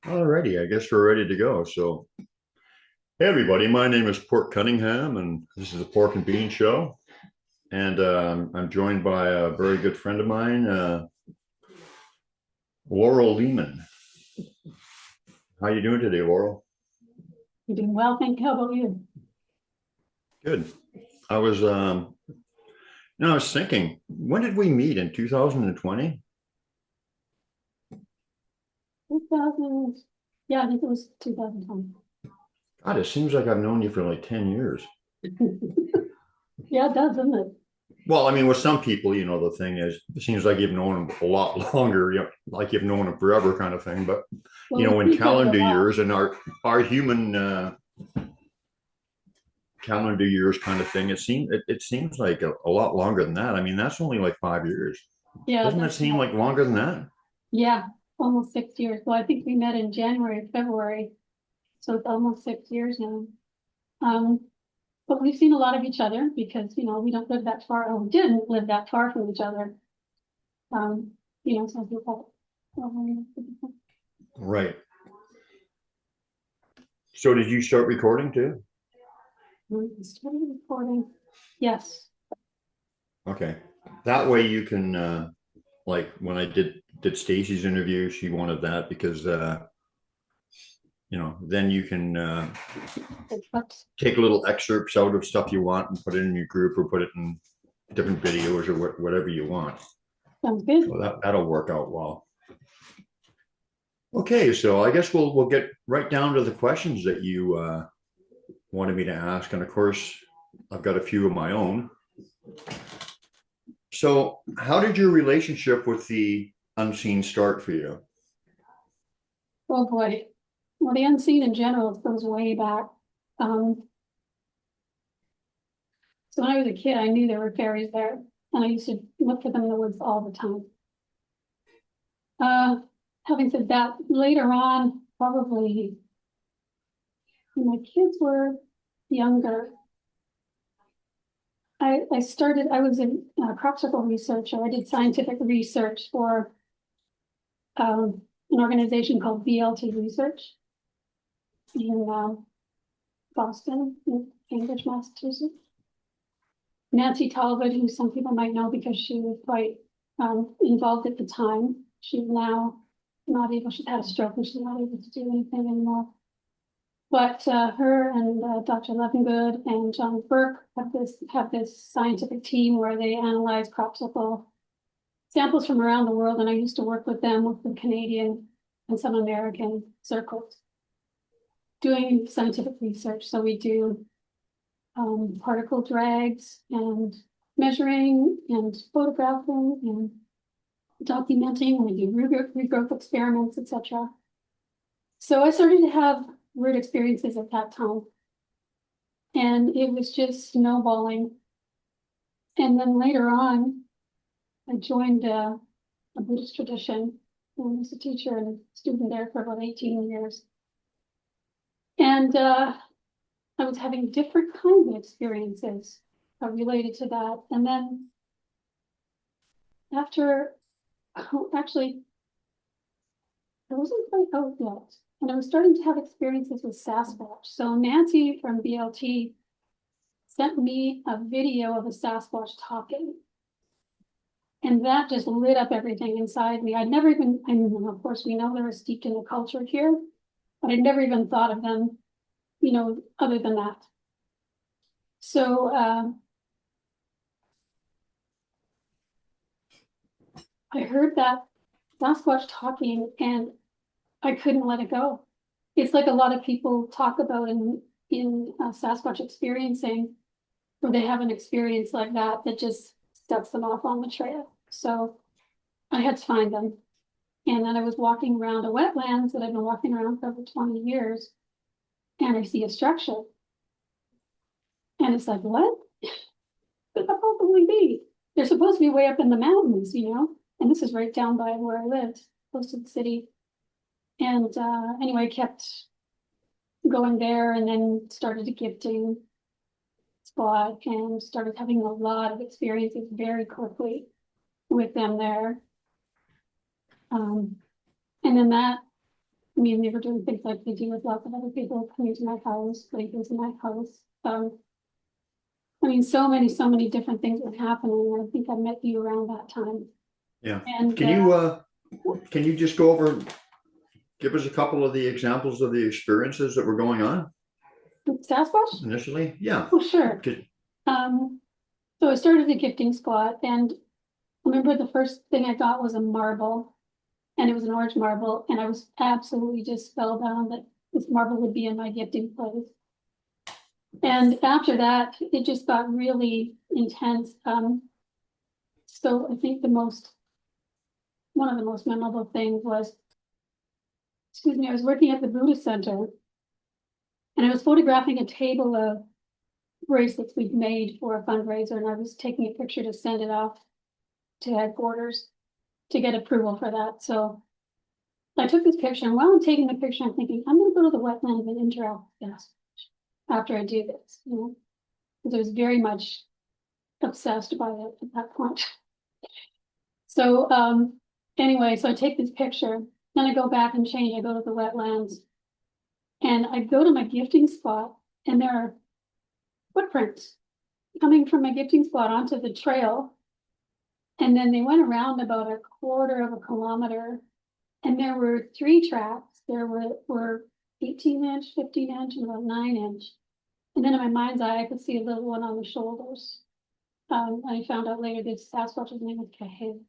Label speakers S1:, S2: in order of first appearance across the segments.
S1: Alrighty, I guess we're ready to go. So, hey everybody, my name is Port Cunningham, and this is the Pork and Bean Show. And I'm joined by a very good friend of mine, Laurel Lehman. How you doing today, Laurel?
S2: You're doing well, thank you. How about you?
S1: Good. I was, I was thinking, when did we meet in 2020?
S2: 2000, yeah, I think it was 2020.
S1: God, it seems like I've known you for like 10 years.
S2: Yeah, it does, doesn't it?
S1: Well, I mean, with some people, the thing is, it seems like you've known them a lot longer, like you've known them forever kind of thing. But,
S2: Well, we
S1: in
S2: see each other a
S1: calendar
S2: lot.
S1: years and our human calendar years kind of thing, it seems like a lot longer than that. I mean, that's only like 5 years.
S2: Yeah,
S1: Doesn't that
S2: that's
S1: seem like longer than that?
S2: yeah, almost 6 years. Well, I think we met in January, February, so it's almost 6 years now. Um, but we've seen a lot of each other because, we don't live that far, or we didn't live that far from each other. Um, so people.
S1: Right. So did you start recording too?
S2: We started recording. Yes.
S1: Okay. That way you can like when I did Stacy's interview, she wanted that because then you can
S2: But
S1: take little excerpts out of stuff you want and put it in your group or put it in different videos or whatever you want.
S2: sounds good.
S1: So that'll work out well. Okay, so I guess we'll get right down to the questions that you wanted me to ask, and of course, I've got a few of my own. So, how did your relationship with the unseen start for you?
S2: Oh boy. Well, the unseen in general goes way back. Um, so when I was a kid, I knew there were fairies there, and I used to look for them in the woods all the time. Having said that, later on, probably when my kids were younger, I was in crop circle research, or I did scientific research for an organization called BLT Research in Boston, in Cambridge, Massachusetts. Nancy Talbot, who some people might know because she was quite involved at the time. She's now not able, she's had a stroke and she's not able to do anything anymore. But her and Dr. Levengood and John Burke have this scientific team where they analyze cropsicle samples from around the world. And I used to work with them with the Canadian and some American circles doing scientific research. So we do particle drags and measuring and photographing and documenting. We do regrowth experiments, etc. So I started to have weird experiences at that time, and it was just snowballing. And then later on, I joined a Buddhist tradition and was a teacher and student there for about 18 years. And I was having different kinds of experiences related to that. And then after, actually, I wasn't quite out yet. And I was starting to have experiences with Sasquatch. So Nancy from BLT sent me a video of a Sasquatch talking. And that just lit up everything inside me. I'd never even, I mean, of course, we know they're steeped in the culture here, but I'd never even thought of them, other than that. So I heard that Sasquatch talking and I couldn't let it go. It's like a lot of people talk about in Sasquatch experiencing, where they have an experience like that just sets them off on the trail. So I had to find them. And then I was walking around a wetlands that I've been walking around for over 20 years, and I see a structure. And it's like, what could that possibly be? They're supposed to be way up in the mountains, and this is right down by where I lived, close to the city. And anyway, I kept going there and then started gifting spot and started having a lot of experiences very quickly with them there. And then that I mean, they were doing things like they do with lots of other people coming to my house, putting things in my house. I mean, so many different things were happening. I think I met you around that time.
S1: Yeah.
S2: And
S1: Can you just go over, give us a couple of the examples of the experiences that were going on
S2: Sasquatch?
S1: initially? Yeah.
S2: Oh, sure.
S1: Could-
S2: So I started a gifting squad, and I remember the first thing I got was a marble, and it was an orange marble, and I was absolutely just spellbound that this marble would be in my gifting place. And after that, it just got really intense. So I think one of the most memorable things was, excuse me, I was working at the Buddhist Center, and I was photographing a table of bracelets we'd made for a fundraiser, and I was taking a picture to send it off to headquarters to get approval for that. So I took this picture, and while I'm taking the picture, I'm thinking, I'm gonna go to the wetlands and interact with this after I do this, you know, because I was very much obsessed by it at that point. So anyway, so I take this picture, then I go back and change, I go to the wetlands, and I go to my gifting spot, and there are footprints coming from my gifting spot onto the trail. And then they went around about a quarter of a kilometer, and there were 3 tracks. There were 18-inch, 15-inch, and about 9-inch. And then in my mind's eye, I could see a little one on the shoulders. I found out later that Sasquatch's name was Cahill.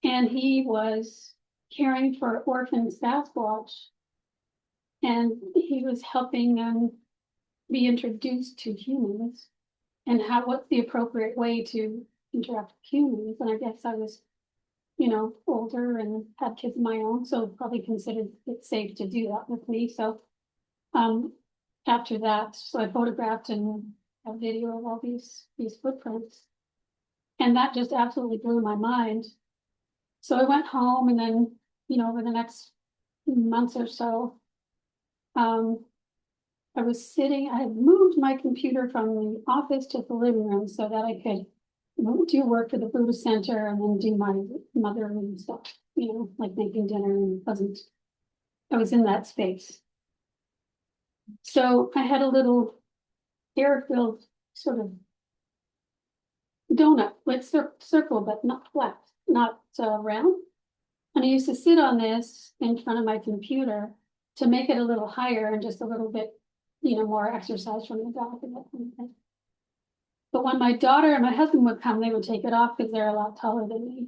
S2: And he was caring for orphan Sasquatch, and he was helping them be introduced to humans and what's the appropriate way to interact with humans. And I guess I was, you know, older and had kids of my own, so probably considered it safe to do that with me. So after that, so I photographed and a video of all these footprints, and that just absolutely blew my mind. So I went home, and then, you know, over the next months or so, I had moved my computer from the office to the living room so that I could do work for the Buddhist Center and then do my motherly stuff, you know, like making dinner, and I was in that space. So I had a little air-filled sort of donut, like circle, but not flat, not round. And I used to sit on this in front of my computer to make it a little higher and just a little bit, you know, more exercise from the back and that kind of thing. But when my daughter and my husband would come, they would take it off because they're a lot taller than me.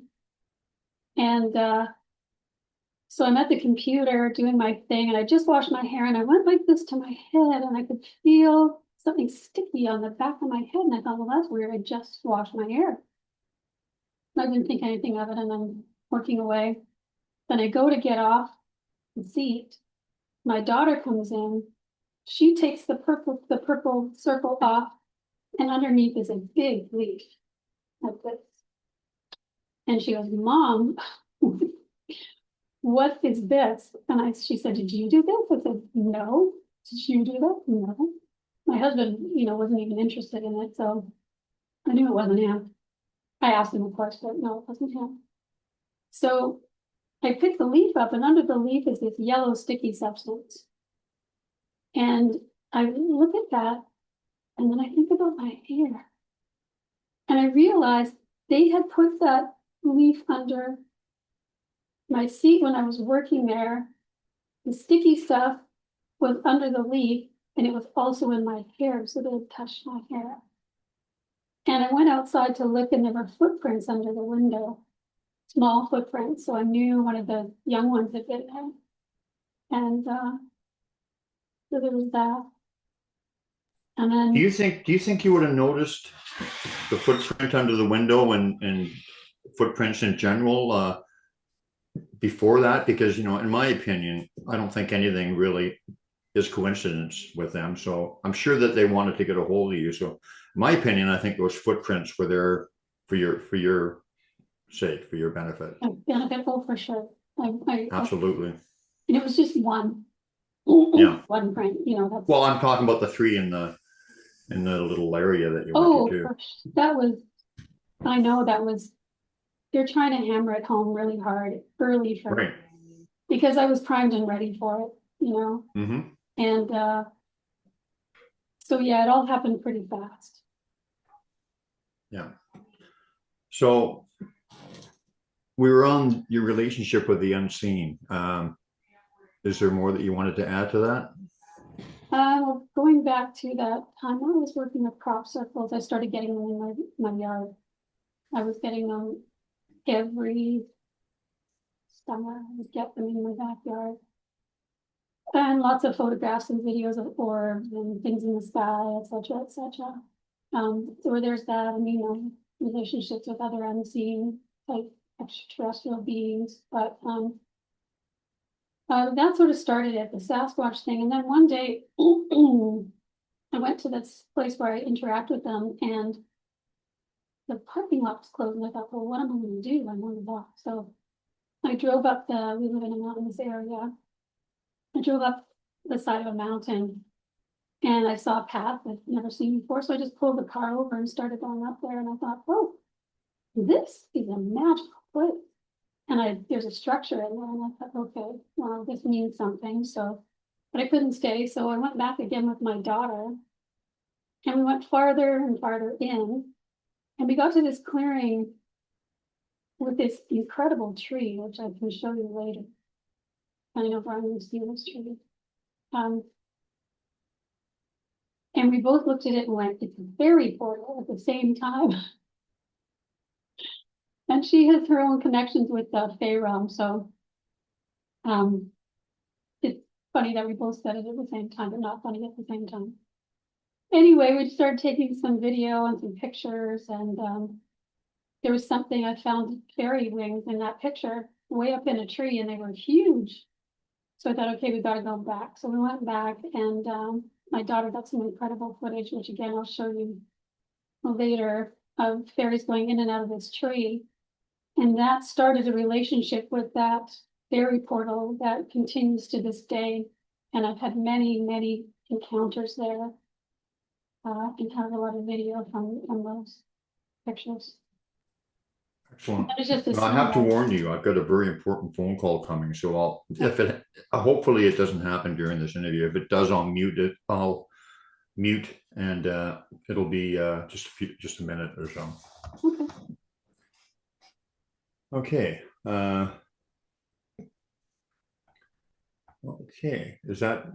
S2: And so I'm at the computer doing my thing, and I just washed my hair, and I went like this to my head, and I could feel something sticky on the back of my head. And I thought, well, that's weird. I just washed my hair. I didn't think anything of it, and I'm working away. Then I go to get off the seat. My daughter comes in. She takes the purple circle off, and underneath is a big leaf like this. And she goes, Mom, what is this? And she said, did you do this? I said, no. Did you do that? No. My husband, you know, wasn't even interested in it, so I knew it wasn't him. I asked him, of course, but no, it wasn't him. So I picked the leaf up, and under the leaf is this yellow sticky substance. And I look at that, and then I think about my hair. And I realized they had put that leaf under my seat when I was working there. The sticky stuff was under the leaf, and it was also in my hair, so they had touched my hair. And I went outside to look, and there were footprints under the window, small footprints, so I knew one of the young ones had been there. And so there was that. And then
S1: Do you think you would have noticed the footprint under the window and footprints in general before that? Because, you know, in my opinion, I don't think anything really is coincidence with them. So I'm sure that they wanted to get a hold of you. So in my opinion, I think those footprints were there for your sake, for your benefit.
S2: benefit, oh, for sure.
S1: Absolutely.
S2: And it was just one.
S1: Yeah.
S2: One print, you know. That's,
S1: well, I'm talking about the 3 in the little area that you
S2: oh,
S1: went to too.
S2: That was, I know that was, they're trying to hammer it home really hard early for
S1: Right.
S2: because I was primed and ready for it, you know, and so yeah, it all happened pretty fast.
S1: Yeah. So we were on your relationship with the unseen. Is there more that you wanted to add to that?
S2: Going back to that time when I was working with crop circles, I started getting them in my yard. I was getting them every summer. I would get them in my backyard. And lots of photographs and videos of orbs and things in the sky, etc., etc. So there's that, and relationships with other unseen like extraterrestrial beings. But that sort of started at the Sasquatch thing. And then one day I went to this place where I interact with them, and the parking lot was closed. And I thought, well, what am I going to do? I'm on the block. So I drove up we live in a mountainous area. I drove up the side of a mountain, and I saw a path I'd never seen before. So I just pulled the car over and started going up there. And I thought, oh, this is a magical place. And there's a structure in there, and I thought, okay, well, this means something. So, but I couldn't stay. So I went back again with my daughter, and we went farther and farther in, and we got to this clearing with this incredible tree, which I can show you later. I know Brian will see this tree. And we both looked at it and went, it's a fairy portal at the same time. And she has her own connections with the Fae realm, so it's funny that we both said it at the same time, but not funny at the same time. Anyway, we started taking some video and some pictures, and there was something, I found fairy wings in that picture way up in a tree, and they were huge. So I thought, okay, we got to go back. So we went back, and my daughter got some incredible footage, which again, I'll show you later, of fairies going in and out of this tree. And that started a relationship with that fairy portal that continues to this day. And I've had many, many encounters there, and have a lot of video from those pictures.
S1: Excellent.
S2: That is just
S1: Well, I have to warn you, I've got a very important phone call coming. So hopefully it doesn't happen during this interview. If it does, I'll mute it. I'll mute, and it'll be just a minute or so.
S2: Okay.
S1: Okay. Okay. Is that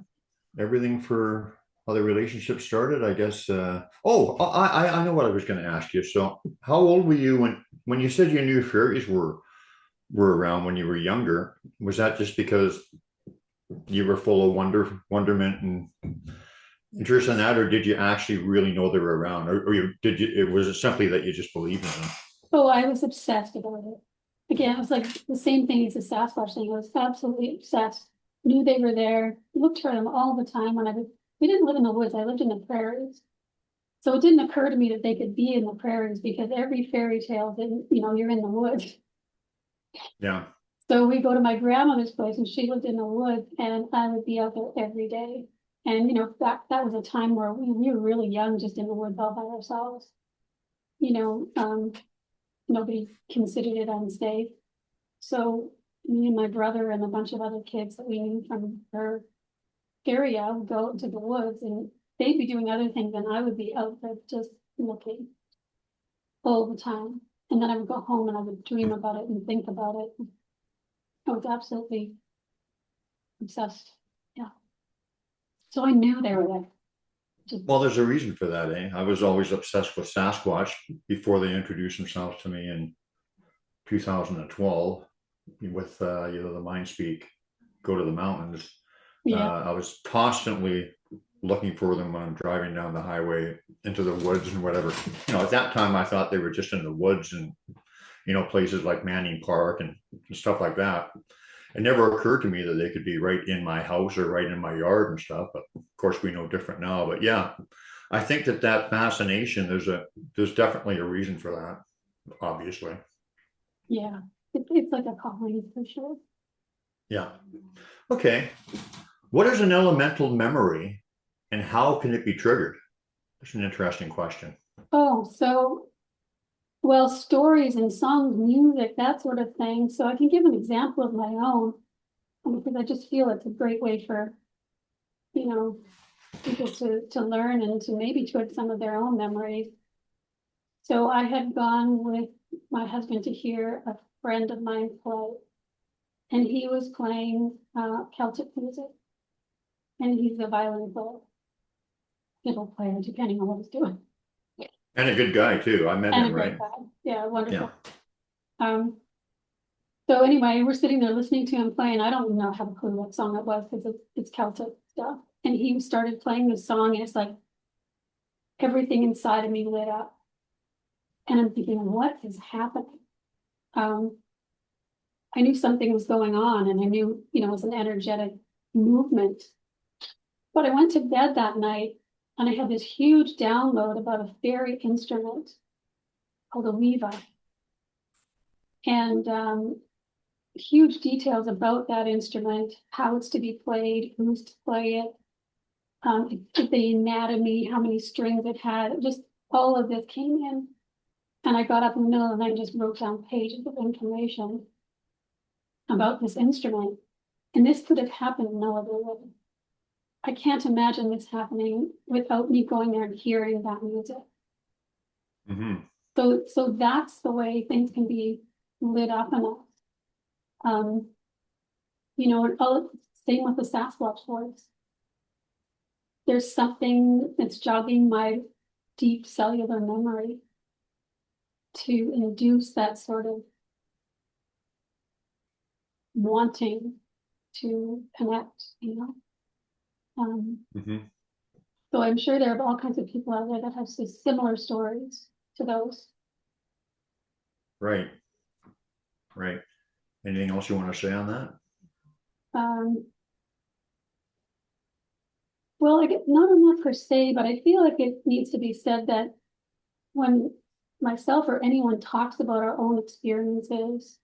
S1: everything for how the relationship started? I guess. Oh, I know what I was going to ask you. So, how old were you when you said you knew fairies were around when you were younger? Was that just because you were full of wonderment and interest in that, or did you actually really know they were around, or was it simply that you just believed in them?
S2: Oh, I was obsessed about it. Again, it was like the same thing as the Sasquatch thing. I was absolutely obsessed. Knew they were there. Looked for them all the time. We didn't live in the woods. I lived in the prairies. So it didn't occur to me that they could be in the prairies, because every fairy tale, you're in the woods.
S1: Yeah.
S2: So we go to my grandmother's place, and she lived in the woods, and I would be out there every day. And that was a time where we were really young, just in the woods all by ourselves. Nobody considered it unsafe. So me and my brother and a bunch of other kids that we knew from her area would go to the woods, and they'd be doing other things, and I would be out there just looking all the time. And then I would go home and I would dream about it and think about it. I was absolutely obsessed. Yeah. So I knew they were there.
S1: Well, there's a reason for that, eh? I was always obsessed with Sasquatch before they introduced themselves to me in 2012 with the Mind Speak, Go to the Mountains.
S2: Yeah.
S1: I was constantly looking for them when I'm driving down the highway into the woods and whatever. At that time I thought they were just in the woods and places like Manning Park and stuff like that. It never occurred to me that they could be right in my house or right in my yard and stuff. But of course, we know different now. But yeah, I think that fascination, there's definitely a reason for that, obviously.
S2: Yeah, it's like a calling for sure.
S1: Yeah. Okay. What is an elemental memory, and how can it be triggered? That's an interesting question.
S2: Oh, well, stories and songs, music, that sort of thing. So I can give an example of my own. Because I just feel it's a great way for, you know, people to learn and to maybe twist some of their own memories. So I had gone with my husband to hear a friend of mine play, and he was playing Celtic music, and he's a violin player, fiddle player, depending on what he's doing.
S1: And a good guy too. I met
S2: And a
S1: him,
S2: great
S1: right?
S2: guy. Yeah, wonderful.
S1: Yeah.
S2: So anyway, we're sitting there listening to him play, and I don't know, have a clue what song it was because it's Celtic stuff. And he started playing this song, and it's like everything inside of me lit up. And I'm thinking, what is happening? I knew something was going on, and I knew, you know, it was an energetic movement. But I went to bed that night, and I had this huge download about a fairy instrument called a leva. And huge details about that instrument, how it's to be played, who's to play it, the anatomy, how many strings it had, just all of this came in. And I got up in the middle of the night and just wrote down pages of information about this instrument. And this could have happened no other way. I can't imagine this happening without me going there and hearing that music.
S1: Mm-hmm.
S2: So that's the way things can be lit up in us. You know, same with the Sasquatch voice. There's something that's jogging my deep cellular memory to induce that sort of wanting to connect, you know.
S1: Mm-hmm.
S2: So I'm sure there are all kinds of people out there that have similar stories to those.
S1: Right. Right. Anything else you want to say on that?
S2: Well, I get not enough per se, but I feel like it needs to be said that when myself or anyone talks about our own experiences,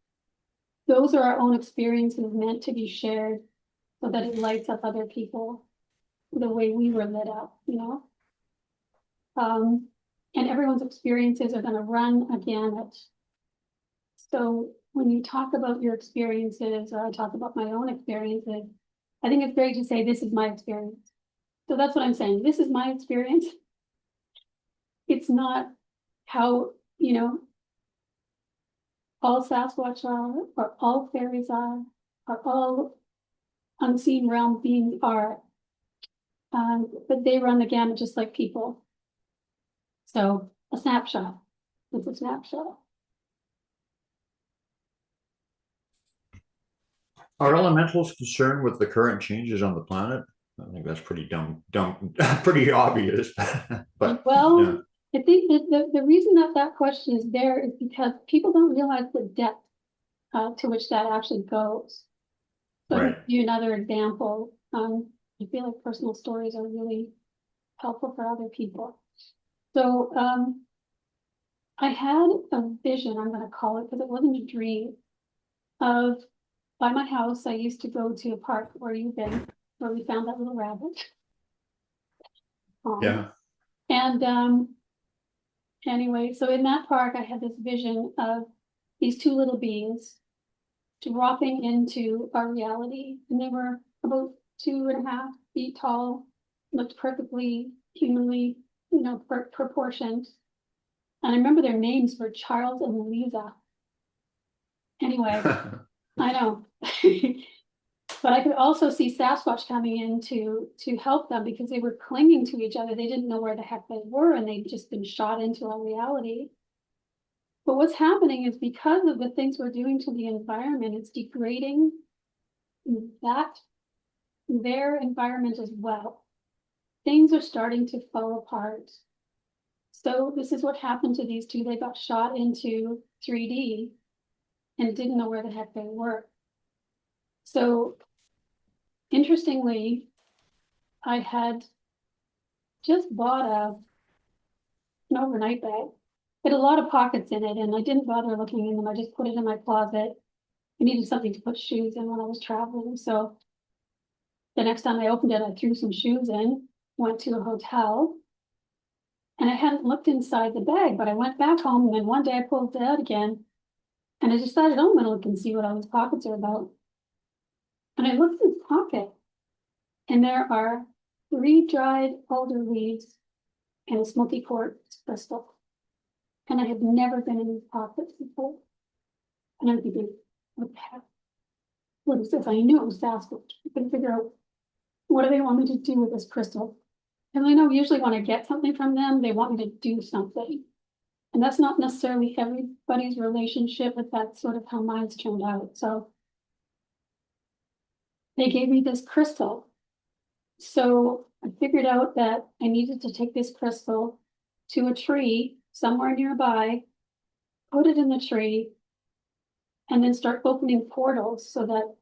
S2: those are our own experiences meant to be shared so that it lights up other people the way we were lit up, you know? And everyone's experiences are going to run a gamut. So when you talk about your experiences, or I talk about my own experiences, I think it's great to say, this is my experience. So that's what I'm saying. This is my experience. It's not how, you know, all Sasquatch are, or all fairies are, or all unseen realm beings are. But they run the gamut just like people. So a snapshot. It's a snapshot.
S1: Are elementals concerned with the current changes on the planet? I think that's pretty dumb, pretty obvious. But
S2: well,
S1: yeah.
S2: I think that the reason that question is there is because people don't realize the depth to which that actually goes. So
S1: Right.
S2: to give you another example, I feel like personal stories are really helpful for other people. So I had a vision, I'm going to call it, because it wasn't a dream, of by my house. I used to go to a park where you've been, where we found that little rabbit.
S1: Yeah.
S2: And anyway, so in that park, I had this vision of these two little beings dropping into our reality. And they were about 2.5 feet tall, looked perfectly humanly, you know, proportioned. And I remember their names were Charles and Lisa. Anyway, I know. But I could also see Sasquatch coming in to help them because they were clinging to each other. They didn't know where the heck they were, and they'd just been shot into our reality. But what's happening is because of the things we're doing to the environment, it's degrading that their environment as well. Things are starting to fall apart. So this is what happened to these two. They got shot into 3D and didn't know where the heck they were. So interestingly, I had just bought an overnight bag. It had a lot of pockets in it, and I didn't bother looking in them. I just put it in my closet. I needed something to put shoes in when I was traveling. So the next time I opened it, I threw some shoes in, went to a hotel, and I hadn't looked inside the bag, but I went back home, and then one day I pulled it out again, and I decided, oh, I'm gonna look and see what all these pockets are about. And I looked in his pocket, and there are 3 dried alder leaves and a smoky quartz crystal. And I had never been in his pockets before. And I'm thinking, what the heck? What is this? I knew it was Sasquatch. I couldn't figure out what do they want me to do with this crystal. And I know usually when I get something from them, they want me to do something. And that's not necessarily everybody's relationship, but that's sort of how mine's turned out. So they gave me this crystal. So I figured out that I needed to take this crystal to a tree somewhere nearby, put it in the tree, and then start opening portals so that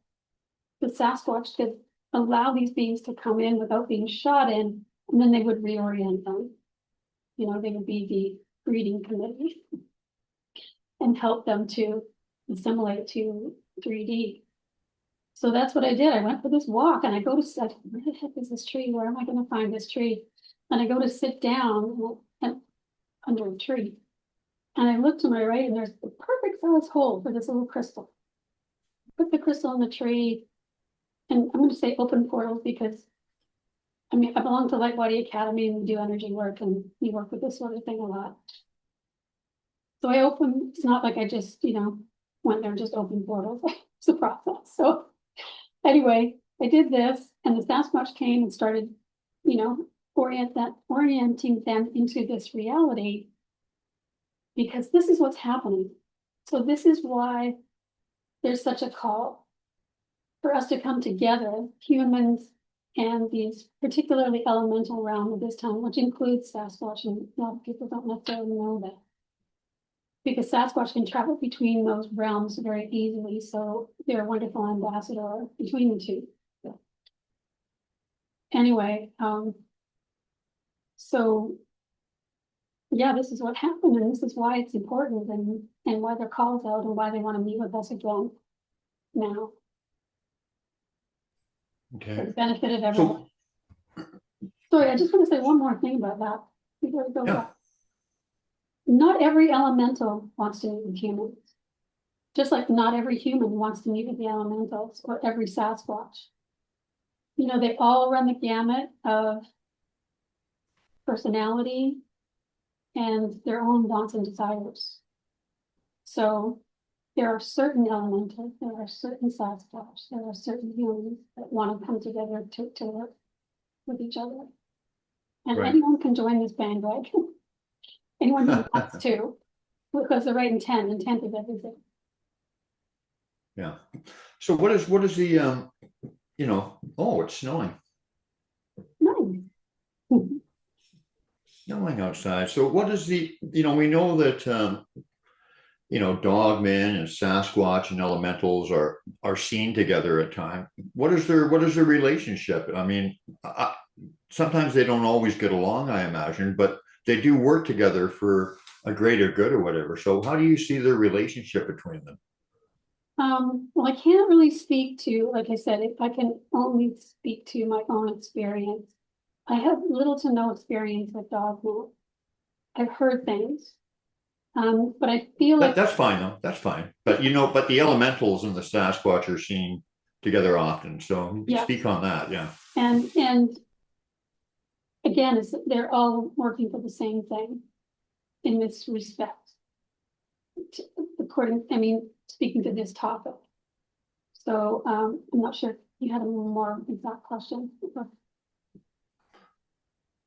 S2: the Sasquatch could allow these beings to come in without being shot in, and then they would reorient them. You know, they would be the breeding committee and help them to assimilate to 3D. So that's what I did. I went for this walk and I go to sit, where the heck is this tree? Where am I going to find this tree? And I go to sit down under a tree. And I look to my right and there's the perfect size hole for this little crystal. Put the crystal in the tree, and I'm going to say open portals because I mean, I belong to Lightbody Academy and we do energy work and we work with this sort of thing a lot. So I open, it's not like I just, went there and just opened portals. It's a process. So anyway, I did this and the Sasquatch came and started, orienting them into this reality because this is what's happening. So this is why there's such a call for us to come together, humans and these particularly elemental realm of this time, which includes Sasquatch, and a lot of people don't necessarily know that. Because Sasquatch can travel between those realms very easily, so they're a wonderful ambassador between the two. Yeah. Anyway, so yeah, this is what happened, and this is why it's important, and why they're called out, and why they want to meet with us again now.
S1: Okay.
S2: For the benefit of everyone. Sorry, I just want to say one more thing about that before we go back. Not every elemental wants to meet with humans. Just like not every human wants to meet with the elementals or every Sasquatch. They all run the gamut of personality and their own wants and desires. So there are certain elementals, there are certain Sasquatch, there are certain humans that want to come together to work with each other. And anyone can join this bandwagon. Anyone who wants to, because the right intent is everything.
S1: Yeah. So what is the oh, it's snowing.
S2: Nice.
S1: Snowing outside. So what is the, we know that dogmen and Sasquatch and elementals are seen together at times. What is their relationship? I mean, sometimes they don't always get along, I imagine, but they do work together for a greater good or whatever. So how do you see their relationship between them?
S2: Well, I can't really speak to, like I said, I can only speak to my own experience. I have little to no experience with dogmen. I've heard things. But I feel like
S1: that's fine though. That's fine. But but the elementals and the Sasquatch are seen together often. So you can speak on that, yeah.
S2: And again, they're all working for the same thing in this respect. Speaking to this topic. So I'm not sure if you had a more exact question.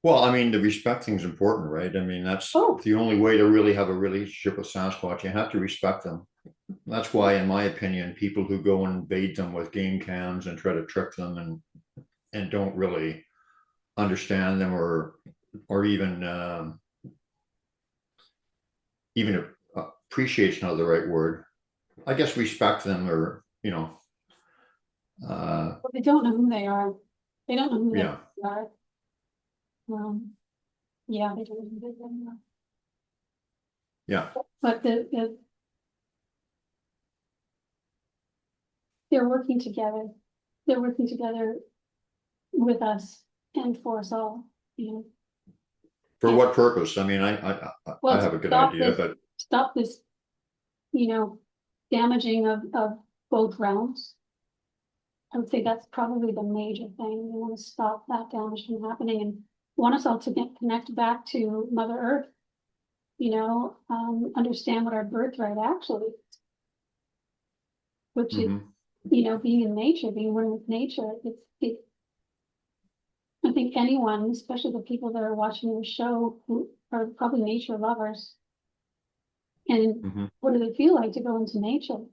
S1: Well, I mean, the respect thing is important, right? I mean, that's the only way to really have a relationship with Sasquatch. You have to respect them. That's why, in my opinion, people who go and bait them with game cams and try to trick them and don't really understand them or even appreciate's not the right word. I guess respect them or
S2: well, they don't know who they are. They don't know who they are. Yeah, they don't know who they are.
S1: Yeah.
S2: But they're working together. They're working together with us and for us all.
S1: For what purpose? I mean, I have a good idea, but
S2: stop this, damaging of both realms. I would say that's probably the major thing. We want to stop that damage from happening and want us all to connect back to Mother Earth. Understand what our birthright actually is, which is,
S1: Mhm.
S2: being in nature, being one with nature. I think anyone, especially the people that are watching your show, who are probably nature lovers, and
S1: Mhm.
S2: what does it feel like to go into nature?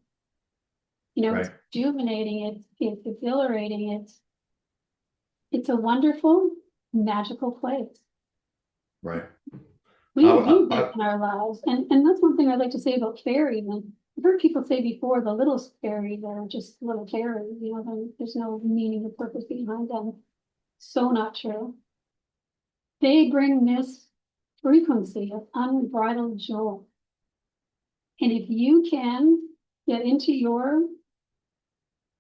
S2: It's
S1: Right.
S2: rejuvenating, it's exhilarating, it's a wonderful, magical place.
S1: Right.
S2: We
S1: I,
S2: need
S1: I,
S2: this
S1: I,
S2: in our lives. And that's one thing I'd like to say about fairies. And I've heard people say before the little fairies are just little fairies, there's no meaning or purpose behind them. So not true. They bring this frequency of unbridled joy. And if you can get into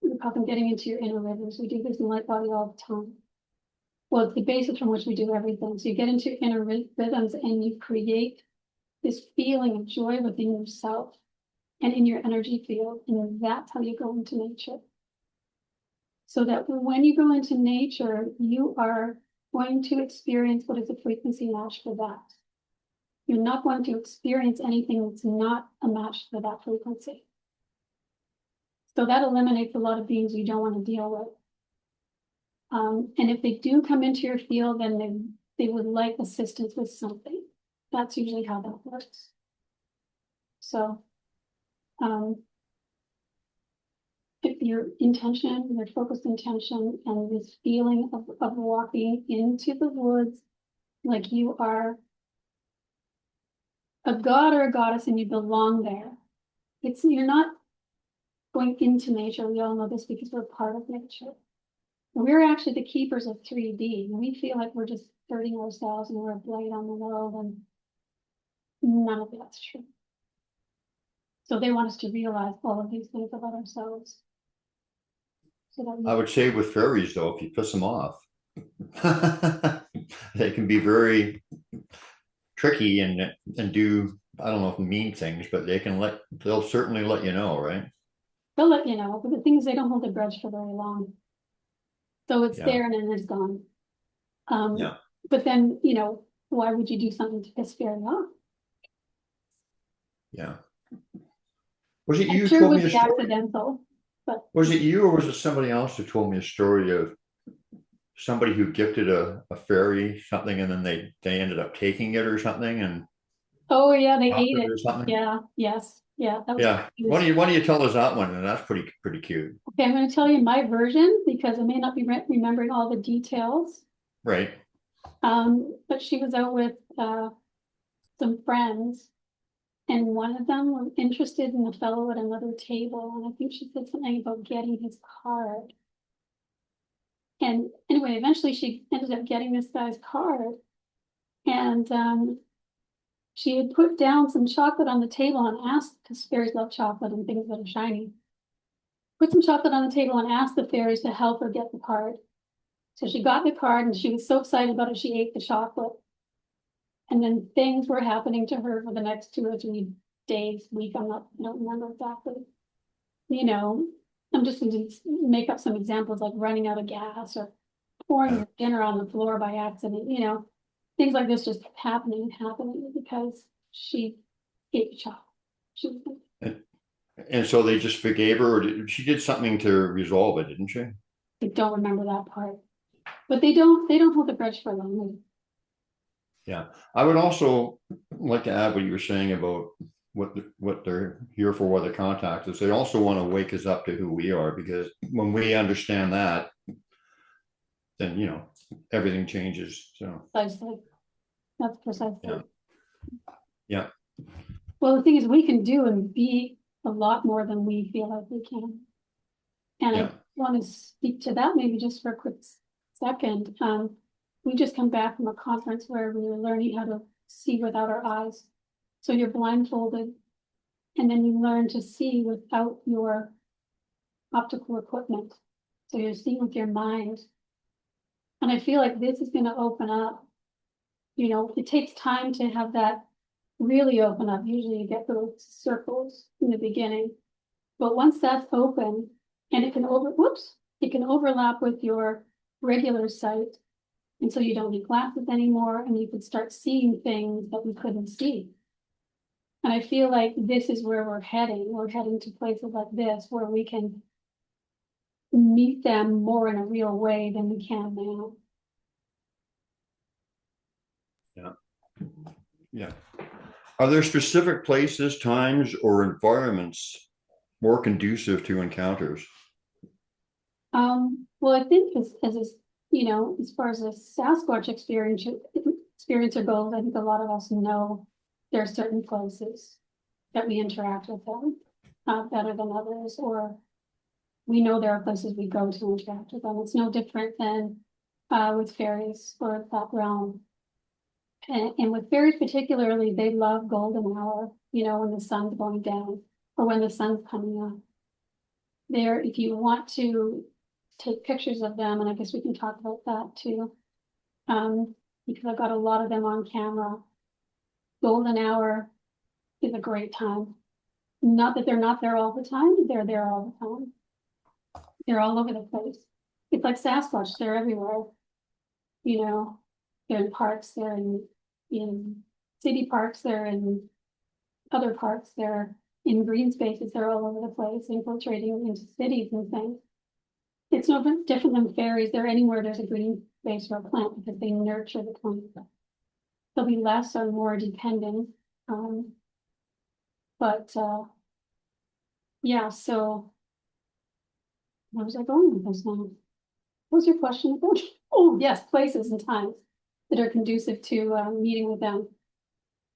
S2: we call them getting into your inner rhythms. We do this in Lightbody all the time. Well, it's the basis from which we do everything. So you get into inner rhythms and you create this feeling of joy within yourself and in your energy field. And that's how you go into nature. So that when you go into nature, you are going to experience what is a frequency match for that. You're not going to experience anything that's not a match for that frequency. So that eliminates a lot of beings you don't want to deal with. And if they do come into your field, then they would like assistance with something. That's usually how that works. So, if your intention, your focused intention, and this feeling of walking into the woods like you are a god or a goddess and you belong there. You're not going into nature. We all know this because we're part of nature. We're actually the keepers of 3D. We feel like we're just hurting ourselves and we're a blight on the world, and none of that's true. So they want us to realize all of these things about ourselves. So that
S1: I would say with fairies, though, if you piss them off, they can be very tricky and do, I don't know if mean things, but they'll certainly let you know, right?
S2: they'll let you know, but the thing is they don't hold a grudge for very long. So it's
S1: Yeah.
S2: there and then it's gone.
S1: Yeah.
S2: But then, why would you do something to piss fairy off?
S1: Yeah. Was it
S2: I'm
S1: you who
S2: sure it
S1: told
S2: would
S1: me a
S2: be
S1: story?
S2: accidental, but
S1: Was it you or was it somebody else who told me a story of somebody who gifted a fairy something and then they ended up taking it or something and
S2: oh yeah, they
S1: dropped
S2: ate
S1: it
S2: it.
S1: or something?
S2: Yeah, yes, yeah, that was
S1: Yeah.
S2: it.
S1: Why don't you tell us that one? And that's pretty cute.
S2: Okay, I'm going to tell you my version because I may not be remembering all the details.
S1: Right.
S2: But she was out with some friends, and one of them was interested in a fellow at another table, and I think she said something about getting his card. And anyway, eventually she ended up getting this guy's card, and she had put down some chocolate on the table and asked, because fairies love chocolate and things that are shiny, put some chocolate on the table and asked the fairies to help her get the card. So she got the card and she was so excited about it, she ate the chocolate. And then things were happening to her for the next 2 or 3 days, week, I don't remember exactly. I'm just going to make up some examples like running out of gas or pouring your dinner on the floor by accident, things like this just happening because she ate the chocolate. She
S1: And so they just forgave her, or she did something to resolve it, didn't she?
S2: I don't remember that part. But they don't hold a grudge for long.
S1: Yeah. I would also like to add what you were saying about what they're here for, what the contact is. They also want to wake us up to who we are, because when we understand that, then everything changes. So
S2: Precisely. That's precisely.
S1: yeah. Yeah.
S2: Well, the thing is, we can do and be a lot more than we feel like we can. And
S1: Yeah.
S2: I want to speak to that maybe just for a quick second. We just come back from a conference where we were learning how to see without our eyes. So you're blindfolded and then you learn to see without your optical equipment. So you're seeing with your mind. And I feel like this is going to open up. It takes time to have that really open up. Usually you get those circles in the beginning. But once that's open and it can whoops, it can overlap with your regular sight. And so you don't need glasses anymore, and you could start seeing things that we couldn't see. And I feel like this is where we're heading. We're heading to places like this where we can meet them more in a real way than we can now.
S1: Yeah. Are there specific places, times, or environments more conducive to encounters?
S2: Well, I think as you know, as far as the Sasquatch experience goes, I think a lot of us know there are certain places that we interact with them better than others, or we know there are places we go to interact with them. It's no different than with fairies or that realm. And with fairies particularly, they love golden hour, you know, when the sun's going down or when the sun's coming up. There, if you want to take pictures of them, and I guess we can talk about that too, because I've got a lot of them on camera. Golden hour is a great time. Not that they're not there all the time, they're there all the time. They're all over the place. It's like Sasquatch, they're everywhere. You know, they're in parks, they're in city parks, they're in other parks, they're in green spaces, they're all over the place, infiltrating into cities and things. It's no different than fairies. They're anywhere there's a green space or a plant because they nurture the plant. They'll be less or more dependent. Yeah, so where was I going with this now? What was your question about? Oh, yes, places and times that are conducive to meeting with them.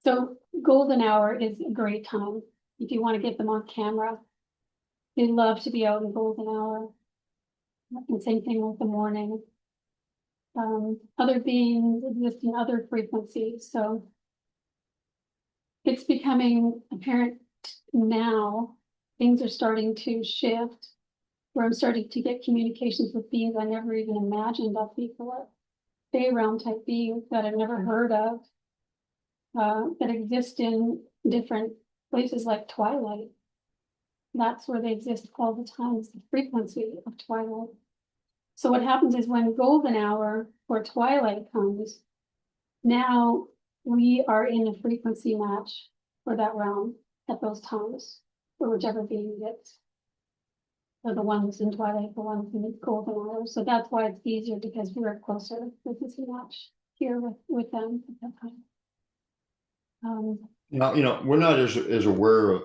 S2: So golden hour is a great time if you want to get them on camera. They love to be out in golden hour. And same thing with the morning. Other beings exist in other frequencies. So it's becoming apparent now, things are starting to shift, where I'm starting to get communications with beings I never even imagined of before. Fey realm type beings that I've never heard of, that exist in different places like twilight. That's where they exist all the time, is the frequency of twilight. So what happens is when golden hour or twilight comes, now we are in a frequency match for that realm at those times, for whichever being gets. So the ones in twilight, the ones in golden hour. So that's why it's easier, because we're closer frequency match here with them at that time.
S1: Now, we're not as aware of,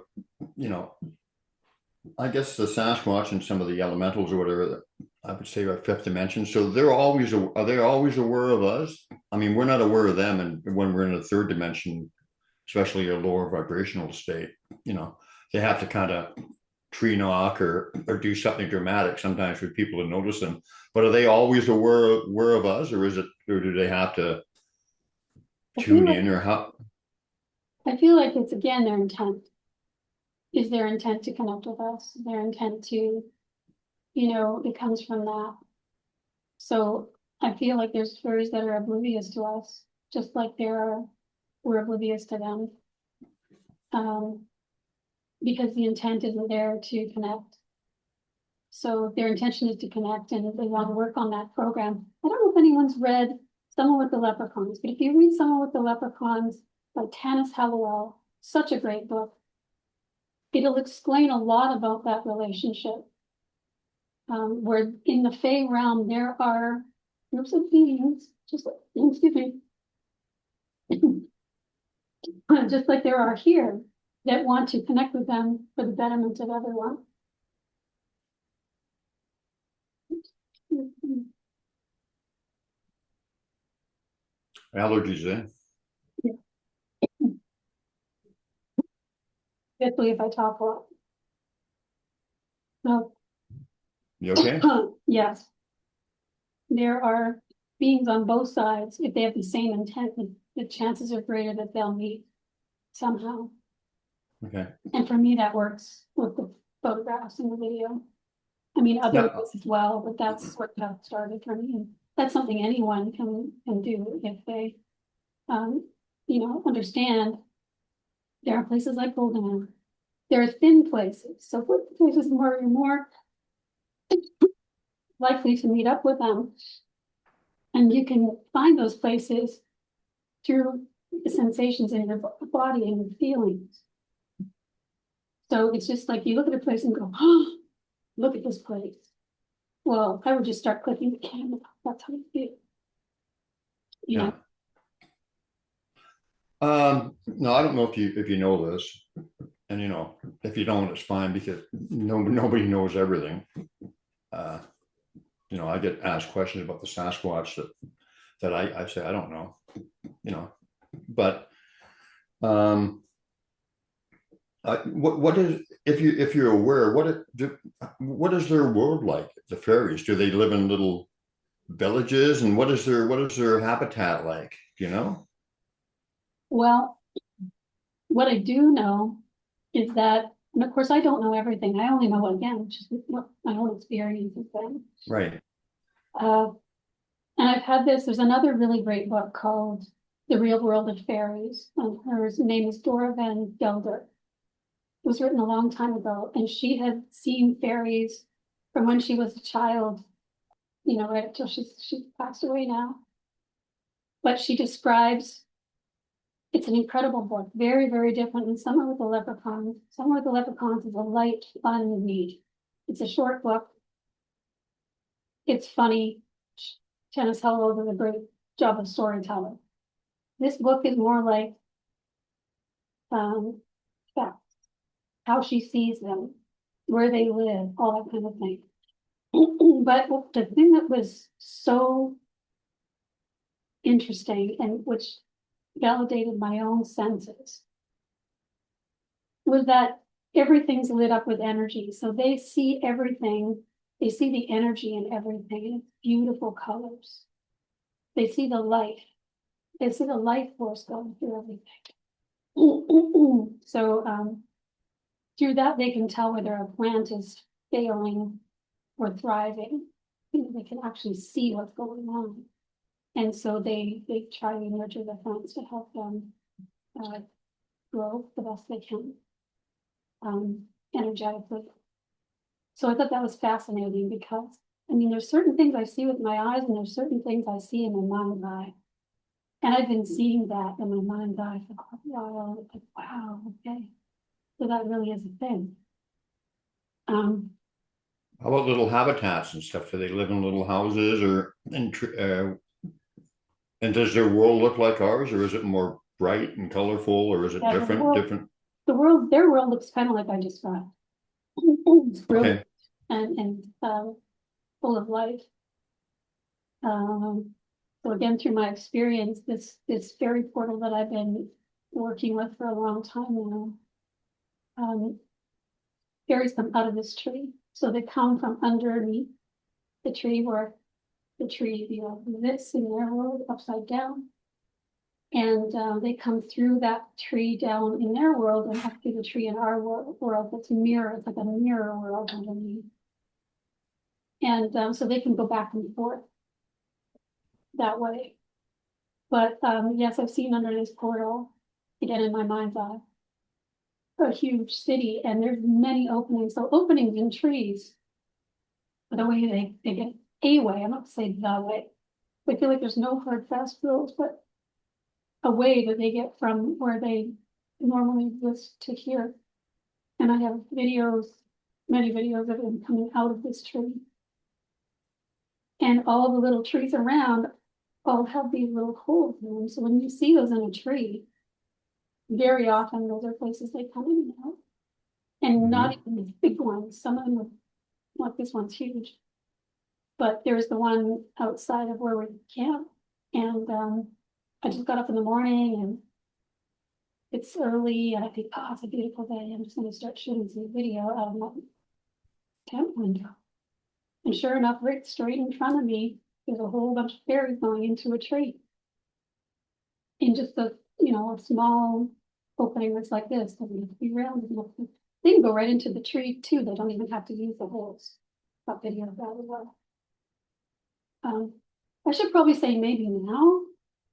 S1: I guess the Sasquatch and some of the elementals or whatever that I would say are fifth dimension. So are they always aware of us? I mean, we're not aware of them, and when we're in a third dimension, especially a lower vibrational state, they have to kind of tree knock or do something dramatic sometimes for people to notice them. But are they always aware of us, or do they have to tune in, or how?
S2: I feel like it's, again, their intent. Is their intent to connect with us, their intent to, it comes from that. So I feel like there's fairies that are oblivious to us, just like we're oblivious to them. Because the intent isn't there to connect. So their intention is to connect, and they want to work on that program. I don't know if anyone's read Someone with the Leprechauns, but if you read Someone with the Leprechauns by Tanis Hallowell, such a great book. It'll explain a lot about that relationship. Where in the Fey realm, there are groups of beings, just like there are here, that want to connect with them for the betterment of everyone.
S1: Allergies, eh?
S2: Especially if I talk a lot. No.
S1: You okay?
S2: Yes. There are beings on both sides. If they have the same intent, the chances are greater that they'll meet somehow.
S1: Okay.
S2: And for me, that works with the photographs and the video. I mean, other ways as well, but that's what got started for me. And that's something anyone can do if they, understand. There are places like Golden Hour. There are thin places. So what places more likely to meet up with them. And you can find those places through the sensations in your body and your feelings. So it's just like you look at a place and go, oh, look at this place. Well, I would just start clicking the camera. That's how you feel.
S1: Yeah. No, I don't know if you know this, and if you don't, it's fine because nobody knows everything. I get asked questions about the Sasquatch that I say I don't know, but what is, if you're aware, what is their world like? The fairies, do they live in little villages, and what is their habitat like? Do you know?
S2: Well, what I do know is that, and of course, I don't know everything. I only know, again, just what my own experience has been.
S1: Right.
S2: And I've had there's another really great book called The Real World of Fairies, and her name is Dora Van Gelder. It was written a long time ago, and she had seen fairies from when she was a child, right until she's passed away now. But she describes, it's an incredible book, very, very different than Summer with the Leprechauns. Summer with the Leprechauns is a light, fun read. It's a short book. It's funny. Tennis Hello does a great job of storytelling. This book is more like facts, how she sees them, where they live, all that kind of thing. But the thing that was so interesting, and which validated my own senses, was that everything's lit up with energy. So they see everything. They see the energy in everything, and it's beautiful colors. They see the life. They see the life force going through everything. So through that, they can tell whether a plant is failing or thriving. They can actually see what's going on. And so they try to nurture the plants to help them grow the best they can energetically. So I thought that was fascinating because, there's certain things I see with my eyes and there's certain things I see in my mind's eye. And I've been seeing that in my mind's eye for quite a while. Like, wow, okay. So that really is a thing.
S1: How about little habitats and stuff? Do they live in little houses and does their world look like ours, or is it more bright and colorful, or is it different?
S2: Their world looks kind of like I described. It's brilliant.
S1: Okay.
S2: And full of life. So again, through my experience, this fairy portal that I've been working with for a long time now, fairies come out of this tree. So they come from underneath the tree where the tree, this in their world upside down. And they come through that tree down in their world and up through the tree in our world that's a mirror. It's like a mirror world underneath. And so they can go back and forth that way. But yes, I've seen under this portal, again in my mind's eye, a huge city, and there's many openings. So openings in trees, the way they get a way, I'm not saying the way. I feel like there's no hard fast rules, but a way that they get from where they normally exist to here. And I have videos, many videos of them coming out of this tree. And all the little trees around all have these little holes in them. So when you see those in a tree, very often those are places they come in and out. And not even the big ones. Some of them are, like this one's huge. But there's the one outside of where we camp. And I just got up in the morning and it's early and I think, oh, it's a beautiful day. I'm just going to start shooting some video out of my tent window. And sure enough, right straight in front of me, there's a whole bunch of fairies going into a tree. In just a small opening that's like this, doesn't have to be round enough. They can go right into the tree too. They don't even have to use the holes. Got video of that as well. I should probably say maybe now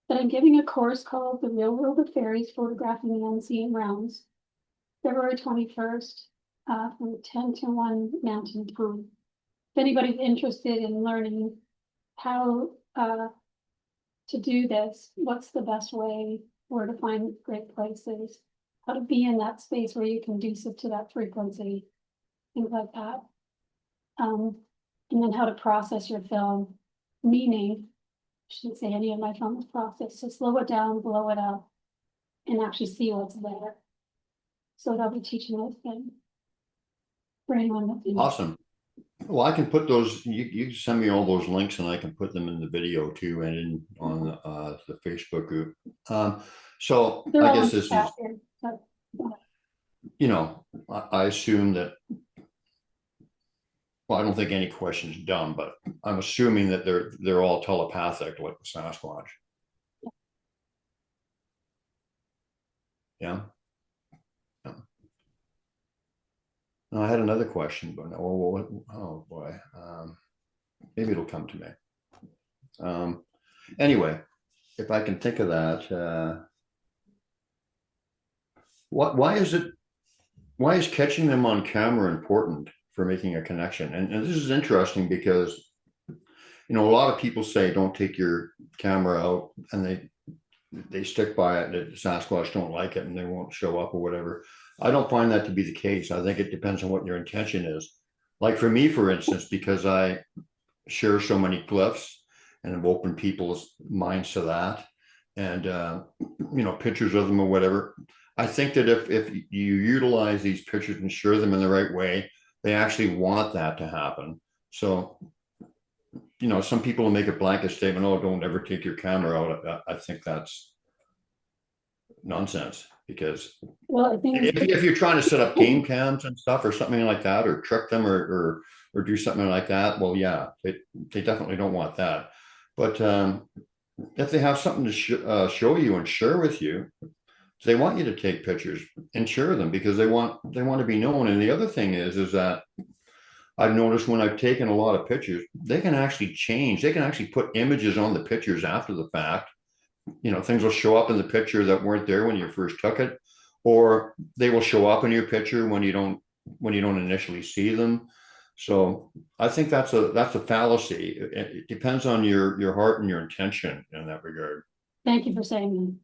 S2: that I'm giving a course called The Real World of Fairies, Photographing the Unseen Realms, February 21st, from 10 to 1 Mountain Time. anybody's interested in learning how to do this, what's the best way, where to find great places, how to be in that space where you conducive to that frequency, things like that. And then how to process your film, meaning, I shouldn't say any of my film is processed, so slow it down, blow it up, and actually see what's there. So that'll be teaching those things for anyone that's
S1: Awesome. Well, I can put those, you send me all those links and I can put them in the video too and in on the Facebook group. So
S2: They're
S1: I
S2: all
S1: guess
S2: in the
S1: this is,
S2: chat here, so,
S1: you know, I assume that, well, I don't think any question's dumb, but I'm assuming that they're all telepathic like the Sasquatch. Yeah. Yeah. No, I had another question, but oh boy, maybe it'll come to me. Anyway, if I can think of that, why is catching them on camera important for making a connection? And this is interesting because, you know, a lot of people say don't take your camera out, and they stick by it, that Sasquatch don't like it and they won't show up or whatever. I don't find that to be the case. I think it depends on what your intention is. Like for me, for instance, because I share so many glyphs and have opened people's minds to that, and you know, pictures of them or whatever. I think that if you utilize these pictures and share them in the right way, they actually want that to happen. So, you know, some people will make a blanket statement, oh, don't ever take your camera out. I think that's nonsense, because
S2: well, I think
S1: if you're trying to set up game cams and stuff or something like that, or trick them or do something like that, well, yeah, they definitely don't want that. But if they have something to show you and share with you, they want you to take pictures and share them because they want to be known. And the other thing is that I've noticed when I've taken a lot of pictures, they can actually change. They can actually put images on the pictures after the fact. You know, things will show up in the picture that weren't there when you first took it, or they will show up in your picture when you don't initially see them. So I think that's a fallacy. It depends on your heart and your intention in that regard.
S2: thank you for saying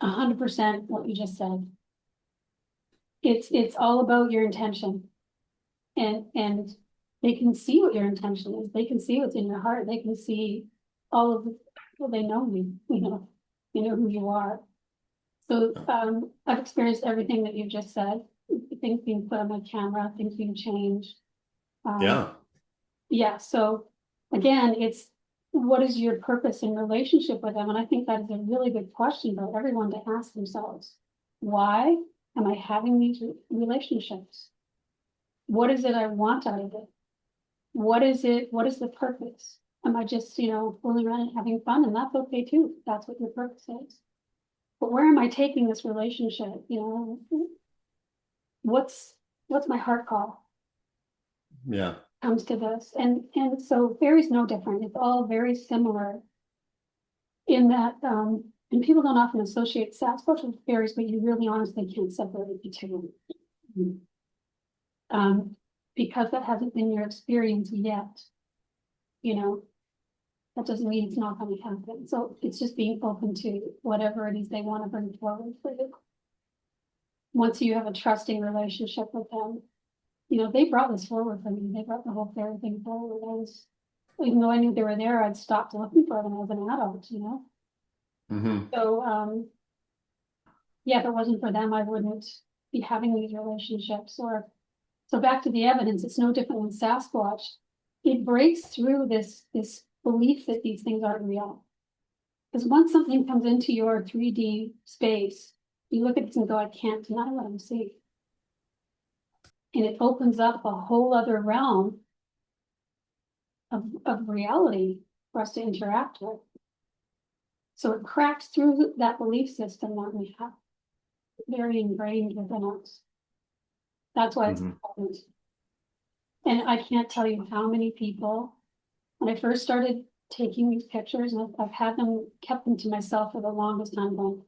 S2: that. 100% what you just said. It's all about your intention. And they can see what your intention is. They can see what's in your heart. They can see all of the, well, they know you, you know who you are. So I've experienced everything that you just said. Things being put on my camera, things being changed.
S1: Yeah.
S2: Yeah, so again, it's what is your purpose in relationship with them? And I think that is a really good question for everyone to ask themselves. Why am I having these relationships? What is it I want out of it? What is it? What is the purpose? Am I just, fooling around and having fun? And that's okay too. That's what your purpose is. But where am I taking this relationship? What's my heart call?
S1: Yeah.
S2: Comes to this. And so fairies no different. It's all very similar in that, and people don't often associate Sasquatch with fairies, but you really honestly can't separate the two. Because that hasn't been your experience yet, that doesn't mean it's not going to happen. So it's just being open to whatever it is they want to bring forward for you. Once you have a trusting relationship with them, they brought this forward for me. They brought the whole fairy thing forward. Even though I knew they were there, I'd stopped looking for them as an adult,
S1: Mm-hmm.
S2: So, yeah, if it wasn't for them, I wouldn't be having these relationships. So back to the evidence, it's no different than Sasquatch. It breaks through this belief that these things aren't real. Because once something comes into your 3D space, you look at it and go, I can't deny what I'm seeing. And it opens up a whole other realm of reality for us to interact with. So it cracks through that belief system that we have very ingrained within us. That's why it's important. And I can't tell you how many people, when I first started taking these pictures, and I've had them, kept them to myself for the longest time, going,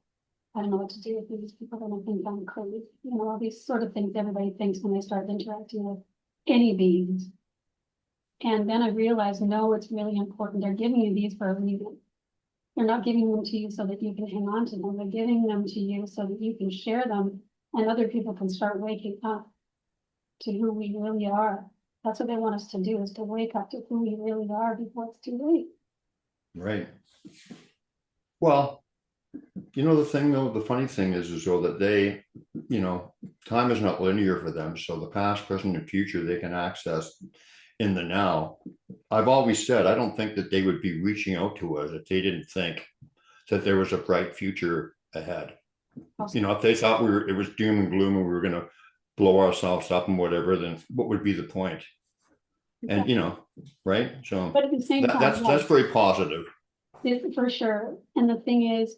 S2: I don't know what to do with these people. They don't think I'm crazy. All these sort of things everybody thinks when they start interacting with any beings. And then I realized, no, it's really important. They're giving you these for a reason. They're not giving them to you so that you can hang on to them. They're giving them to you so that you can share them and other people can start waking up to who we really are. That's what they want us to do, is to wake up to who we really are before it's too late.
S1: Right. Well, you know, the thing though, the funny thing is though that they, you know, time is not linear for them. So the past, present, and future they can access in the now. I've always said I don't think that they would be reaching out to us if they didn't think that there was a bright future ahead.
S2: Awesome.
S1: You know, if they thought it was doom and gloom and we were going to blow ourselves up and whatever, then what would be the point? And you know, right? So
S2: But at the same time,
S1: that's very positive.
S2: for sure. And the thing is,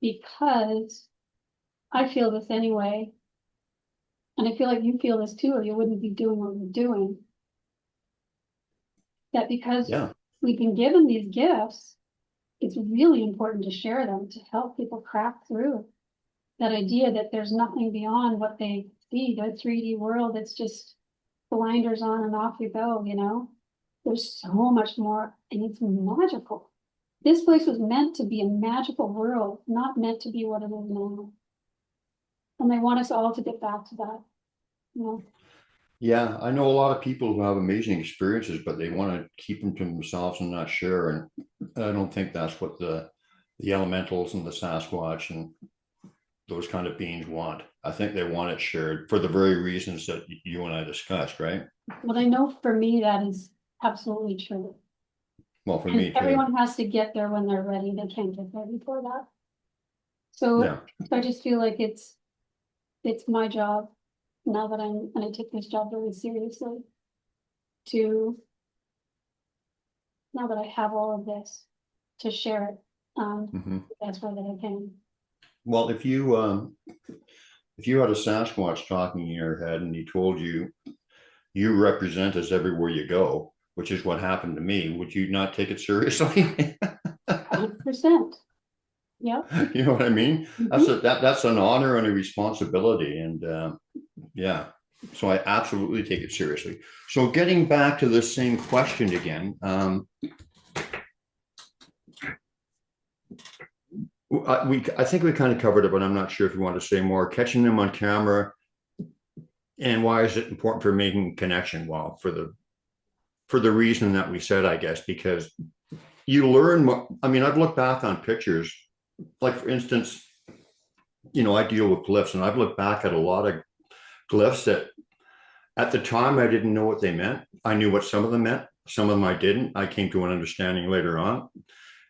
S2: because I feel this anyway, and I feel like you feel this too, or you wouldn't be doing what you're doing. That because we've been given these gifts, it's really important to share them to help people crack through that idea that there's nothing beyond what they see, the 3D world. It's just blinders on and off you go, you know? There's so much more, and it's magical. This place was meant to be a magical world, not meant to be what it is now. And they want us all to get back to that, you know?
S1: Yeah, I know a lot of people who have amazing experiences, but they want to keep them to themselves and not share. And I don't think that's what the elementals and the Sasquatch and those kind of beings want. I think they want it shared for the very reasons that you and I discussed, right?
S2: But I know for me that is absolutely true.
S1: Well, for me too.
S2: Everyone has to get there when they're ready. They can't get there before that. So I just feel like it's my job now that I'm going to take this job very seriously to, now that I have all of this, to share it the best way that I can.
S1: Well, if you had a Sasquatch talking in your head and he told you you represent us everywhere you go, which is what happened to me, would you not take it seriously?
S2: 100%. Yeah.
S1: You know what I mean? That's an honor and a responsibility. And yeah, so I absolutely take it seriously. So getting back to the same question again, I think we kind of covered it, but I'm not sure if you want to say more. Catching them on camera, and why is it important for making connection? Well, for the reason that we said, I guess, because you learn more. I mean, I've looked back on pictures, like for instance, you know, I deal with glyphs, and I've looked back at a lot of glyphs that at the time I didn't know what they meant. I knew what some of them meant, some of them I didn't. I came to an understanding later on.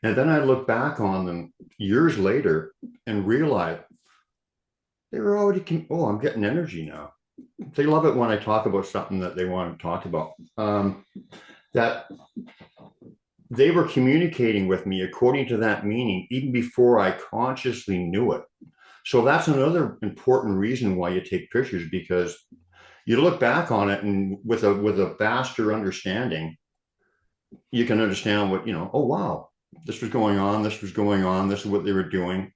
S1: And then I look back on them years later and realize they were already, oh, I'm getting energy now. They love it when I talk about something that they want to talk about. That they were communicating with me according to that meaning, even before I consciously knew it. So that's another important reason why you take pictures, because you look back on it and with a vaster understanding, you can understand what, you know, oh, wow, this was going on, this was going on, this is what they were doing.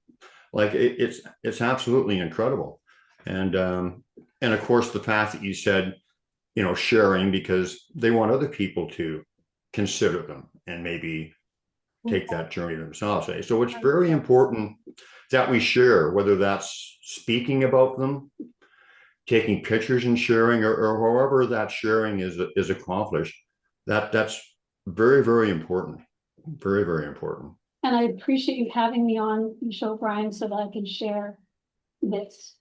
S1: Like it's absolutely incredible. And of course, the fact that you said, you know, sharing, because they want other people to consider them and maybe take that journey themselves. So it's very important that we share, whether that's speaking about them, taking pictures and sharing, or however that sharing is accomplished. That's very, very important. Very, very important.
S2: And I appreciate you having me on the show, Brian, so that I can share this,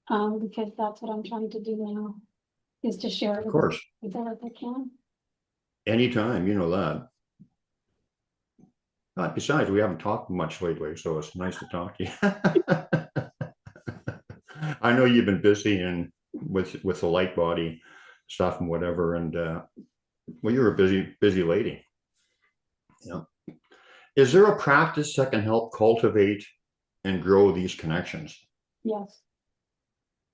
S2: because that's what I'm trying to do now, is to share it with people if I can. Anytime,
S1: you know that. Besides, we haven't talked much lately, so it's nice to talk to you. I know you've been busy and with the light body stuff and whatever, and well, you're a busy lady. Yeah. Is there a practice that can help cultivate and grow these connections?
S2: Yes.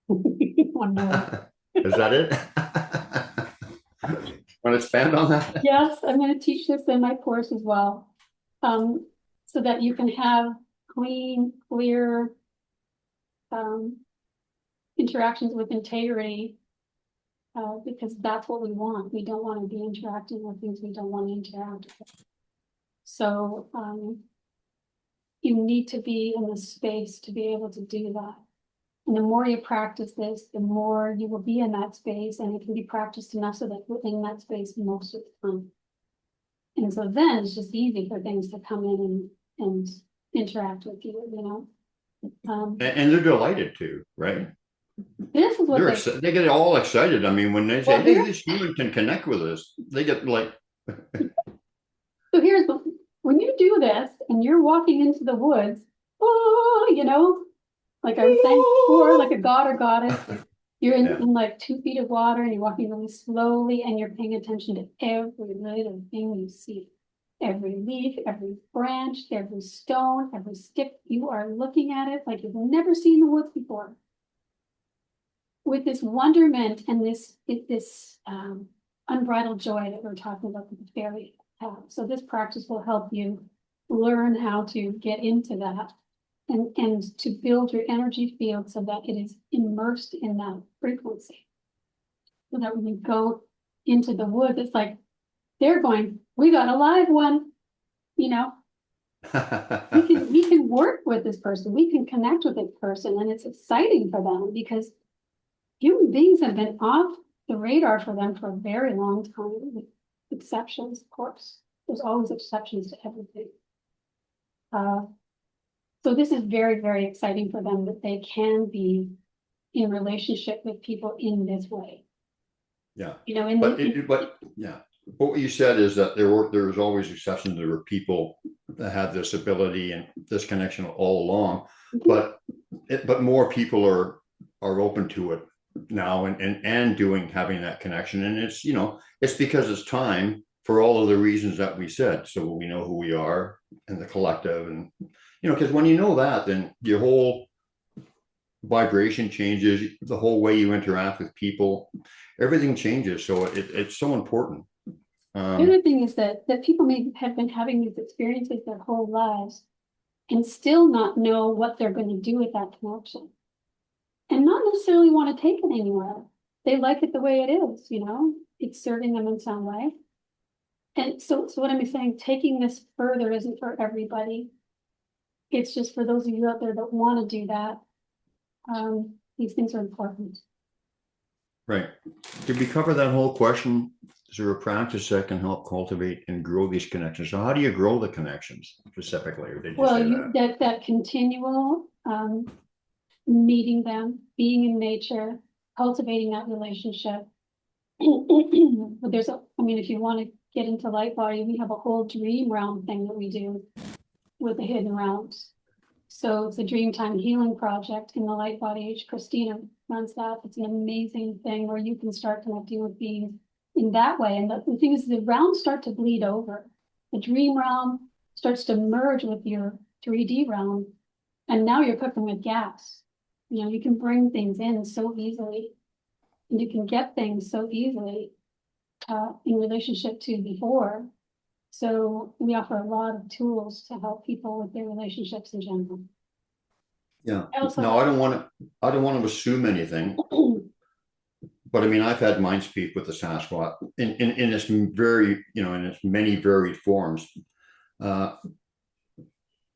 S2: One more.
S1: Is that it? Want to expand on that?
S2: Yes, I'm going to teach this in my course as well, so that you can have clean, clear interactions with integrity because that's what we want. We don't want to be interacting with things we don't want to interact with. So, you need to be in the space to be able to do that. And the more you practice this, the more you will be in that space, and it can be practiced enough so that you're in that space most of the time. And so then it's just easy for things to come in and interact with you, you know?
S1: And they're delighted to, right?
S2: This is what
S1: They get all excited. I mean, when they say,
S2: Well,
S1: hey, this human can connect with us, they get like,
S2: so here's when you do this and you're walking into the woods, oh, you know, like I was saying before, like a god or goddess, you're
S1: Yeah.
S2: in like 2 feet of water and you're walking really slowly and you're paying attention to every little thing you see. Every leaf, every branch, every stone, every stick, you are looking at it like you've never seen the woods before. With this wonderment and this unbridled joy that we're talking about that the fairy have. So this practice will help you learn how to get into that and to build your energy field so that it is immersed in that frequency. So that when you go into the woods, it's like they're going, we got a live one, you know. we can work with this person, we can connect with this person, and it's exciting for them because human beings have been off the radar for them for a very long time, with exceptions, of course. There's always exceptions to everything. So this is very, very exciting for them that they can be in relationship with people in this way.
S1: Yeah.
S2: You know,
S1: but yeah. But what you said is that there was always exceptions. There were people that had this ability and this connection all along, but more people are open to it now and having that connection. And it's, you know, it's because it's time for all of the reasons that we said. So we know who we are and the collective, and, you know, because when you know that, then your whole vibration changes, the whole way you interact with people, everything changes. So it's so important.
S2: The other thing is that people may have been having these experiences their whole lives and still not know what they're going to do with that connection. And not necessarily want to take it anywhere. They like it the way it is, you know, it's serving them in some way. And so what I'm saying, taking this further isn't for everybody. It's just for those of you out there that want to do that. These things are important.
S1: Right. Did we cover that whole question? Is there a practice that can help cultivate and grow these connections? So how do you grow the connections specifically? Or did you say
S2: that continual meeting them, being in nature, cultivating that relationship. But if you want to get into Lightbody, we have a whole dream realm thing that we do with the hidden realms. So it's a Dreamtime Healing Project in the Lightbody Age. Christina runs that. It's an amazing thing where you can start connecting with beings in that way. And the thing is, the realms start to bleed over. The dream realm starts to merge with your 3D realm. And now you're cooking with gas. You know, you can bring things in so easily. And you can get things so easily in relationship to before. So we offer a lot of tools to help people with their relationships in general.
S1: Yeah. No, I don't want to assume anything. But I mean, I've had mind speak with the Sasquatch in its very, you know, in its many varied forms.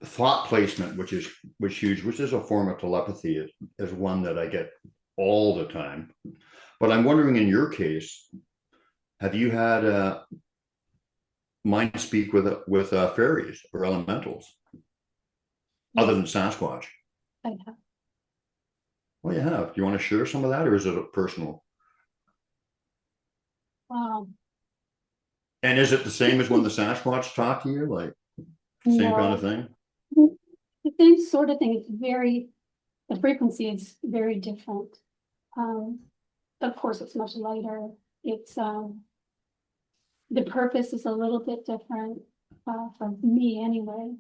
S1: Thought placement, which is huge, which is a form of telepathy, is one that I get all the time. But I'm wondering, in your case, have you had mind speak with fairies or elementals other than Sasquatch?
S2: I have.
S1: Well, you have. Do you want to share some of that, or is it a personal? And is it the same as when the Sasquatch talk to you, like same kind of thing?
S2: The same sort of thing. The frequency is very different. Of course, it's much lighter. It's the purpose is a little bit different for me anyway.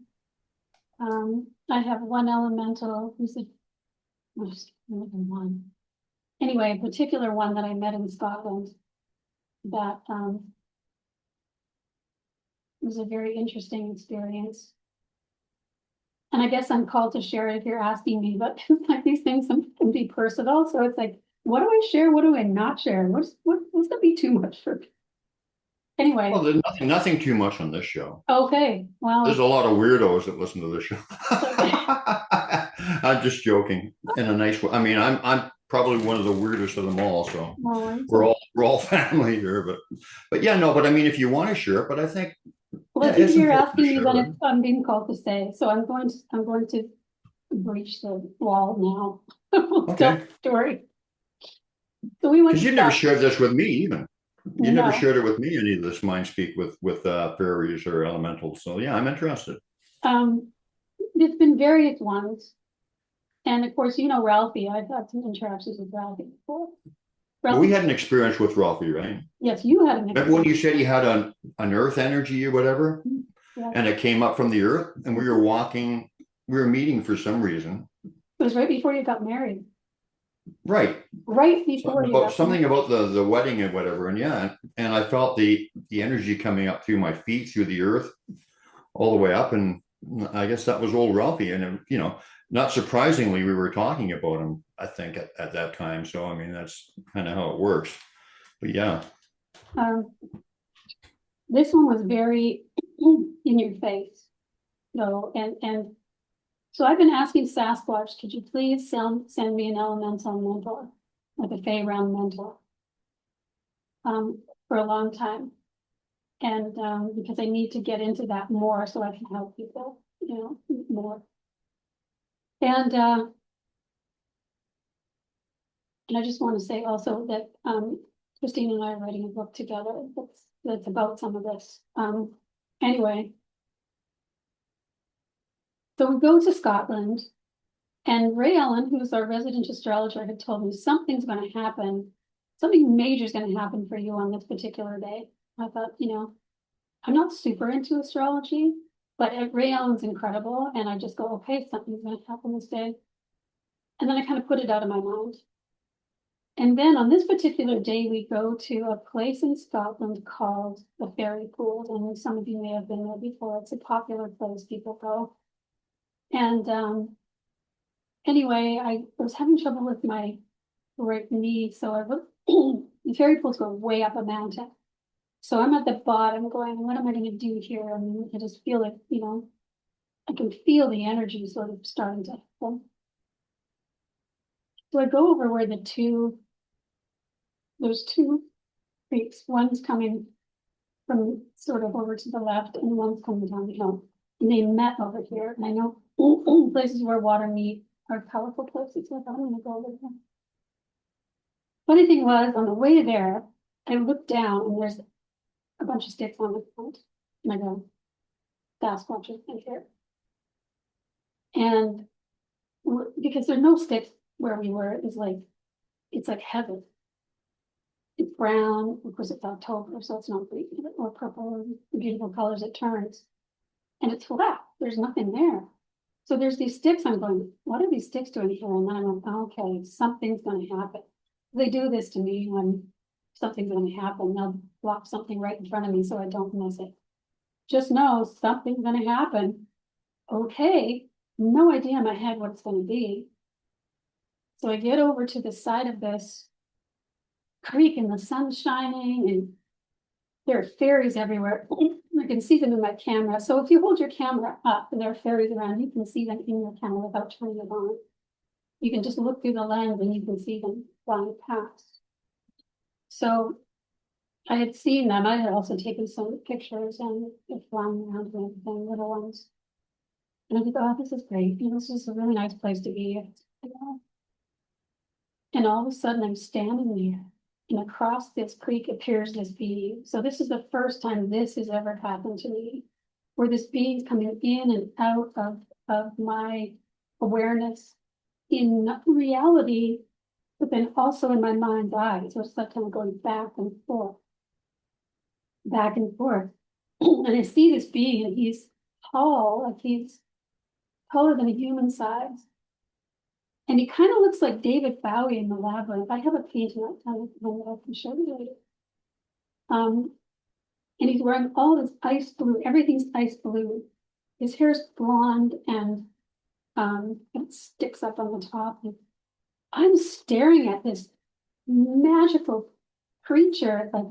S2: I have one elemental who's anyway, a particular one that I met in Scotland that was a very interesting experience. And I guess I'm called to share it if you're asking me, but like these things can be personal. So it's like, what do I share? What do I not share? What's gonna be too much for me? Anyway,
S1: Well, there's nothing too much on this show.
S2: okay,
S1: There's
S2: well,
S1: a lot of weirdos that listen to this show.
S2: okay.
S1: I'm just joking in a nice way. I mean, I'm probably one of the weirdest of them all. So
S2: Well,
S1: we're all family here, but yeah, no, but I mean, if you want to share it, but I think
S2: well,
S1: yeah,
S2: I think
S1: it's
S2: you're
S1: important to
S2: asking me
S1: share
S2: then
S1: it.
S2: if I'm being called to stay, so I'm going to breach the wall now. We'll tell
S1: Okay,
S2: the story. So we went
S1: because
S2: to
S1: you never
S2: Scott.
S1: shared this with me, even. You never
S2: No,
S1: shared it with me, any of this mind speak with fairies or elementals. So yeah, I'm interested.
S2: um, there's been various ones, and of course, you know Ralphie. I've had some interactions with Ralphie before.
S1: Well, we
S2: Ralphie,
S1: had an experience with Ralphie, right?
S2: yes, you had an
S1: Remember when you
S2: experience.
S1: said he had an earth energy or whatever,
S2: Yes,
S1: and it came up from the earth, and we were walking, we were meeting for some reason.
S2: it was right before you got married.
S1: Right.
S2: Right before you got married.
S1: Something about the wedding and whatever. And yeah, and I felt the energy coming up through my feet, through the earth, all the way up. And I guess that was old Ralphie. And not surprisingly, we were talking about him, I think, at that time. So I mean, that's kind of how it works. But yeah.
S2: Um, this one was very in your face, though, and so I've been asking Sasquatch, could you please send me an elemental mentor, like a Fey round mentor, for a long time. And because I need to get into that more so I can help people, more. And I just want to say also that Christine and I are writing a book together that's about some of this. Anyway, so we go to Scotland, and Ray Ellen, who's our resident astrologer, had told me something's going to happen, something major is going to happen for you on this particular day. I thought, I'm not super into astrology, but Ray Allen's incredible, and I just go, okay, something's going to happen this day. And then I kind of put it out of my mind. And then on this particular day, we go to a place in Scotland called the Fairy Pool. And some of you may have been there before. It's a popular place people go. And anyway, I was having trouble with my right knee. So the fairy pools go way up a mountain. So I'm at the bottom going, what am I going to do here? And I just feel like, I can feel the energy sort of starting to happen. So I go over where there's two creeks. One's coming from sort of over to the left and one's coming down the hill. And they met over here. And I know places where water meet are powerful places. So I thought I'm going to go over there. Funny thing was, on the way there, I looked down and there's a bunch of sticks on the front. And I go, Sasquatch is in here. And because there's no sticks where we were, it's like heaven. It's brown, of course it's October, so it's not green or purple, the beautiful colors it turns. And it's flat, there's nothing there. So there's these sticks, I'm going, what are these sticks doing here? And then I'm like, okay, something's gonna happen. They do this to me when something's gonna happen. They'll block something right in front of me so I don't miss it. Just know something's gonna happen. Okay, no idea in my head what it's gonna be. So I get over to the side of this creek and the sun's shining and there are fairies everywhere. I can see them in my camera. So if you hold your camera up and there are fairies around, you can see them in your camera without turning it on. You can just look through the lens and you can see them flying past. So I had seen them. I had also taken some pictures and they're flying around and everything, little ones. And I thought, oh, this is great. This is a really nice place to be. And all of a sudden I'm standing there and across this creek appears this being. So this is the first time this has ever happened to me, where this being's coming in and out of my awareness in reality, but then also in my mind's eye. So it's like kind of going back and forth, back and forth. And I see this being and he's tall, like he's taller than a human size. And he kind of looks like David Bowie in the Labyrinth. I have a painting that I can show you later. And he's wearing all this ice blue. Everything's ice blue. His hair's blonde and it sticks up on the top. And I'm staring at this magical creature. It's like,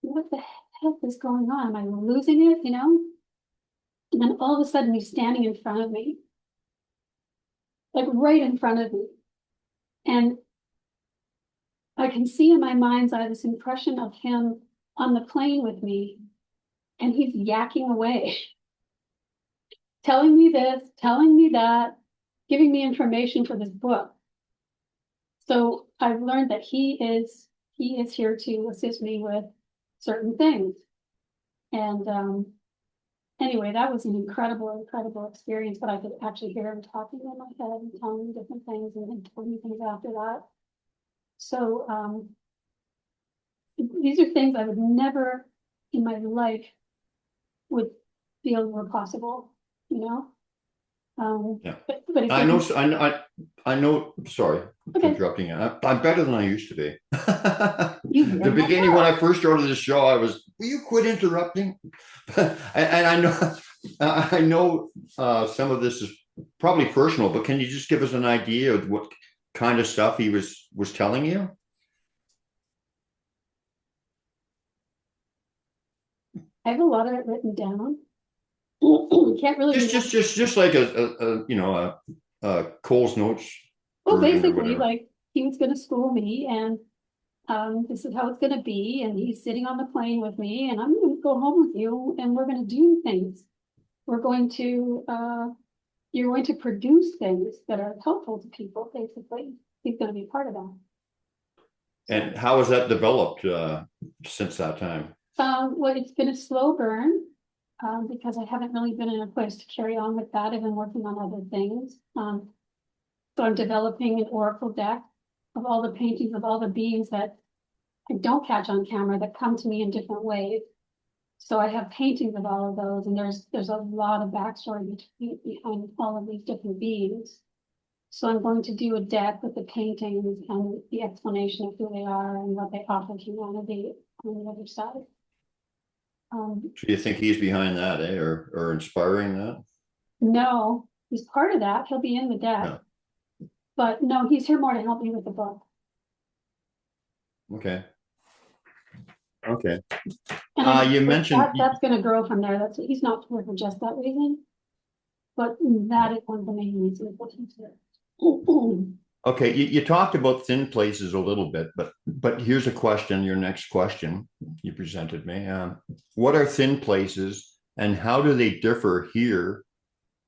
S2: what the heck is going on? Am I losing it? And then all of a sudden he's standing in front of me, like right in front of me. And I can see in my mind's eye this impression of him on the plane with me, and he's yakking away, telling me this, telling me that, giving me information for this book. So I've learned that he is here to assist me with certain things. And anyway, that was an incredible experience, but I could actually hear him talking in my head and telling me different things and telling me things after that. So these are things I would never in my life would feel were possible,
S1: Yeah.
S2: But it's
S1: I know, I know, sorry for
S2: okay.
S1: interrupting you. I'm better than I used to be.
S2: You
S1: The beginning, when I first started the show, will you quit interrupting? And I know some of this is probably personal, but can you just give us an idea of what kind of stuff he was telling you?
S2: I have a lot of it written down. Can't really
S1: Just like a Cole's Notes.
S2: Well, basically, like he was going to school me, and this is how it's going to be. And he's sitting on the plane with me, and I'm going to go home with you, and we're going to do things. We're going to, you're going to produce things that are helpful to people. Basically, he's going to be part of that.
S1: And how has that developed since that time?
S2: Well, it's been a slow burn. Because I haven't really been in a place to carry on with that. I've been working on other things. So I'm developing an oracle deck of all the paintings of all the beings that I don't catch on camera that come to me in different ways. So I have paintings of all of those, and there's a lot of backstory behind all of these different beings. So I'm going to do a deck with the paintings and the explanation of who they are and what they offer humanity on the other side.
S1: Do you think he's behind that, or inspiring that?
S2: No, he's part of that. He'll be in the deck.
S1: No.
S2: But no, he's here more to help me with the book.
S1: Okay. Okay.
S2: And
S1: You mentioned
S2: that's going to grow from there. He's not here for just that reason, but that is one of the main reasons that he's here.
S1: okay, you talked about thin places a little bit, but here's a question, your next question you presented me. What are thin places, and how do they differ here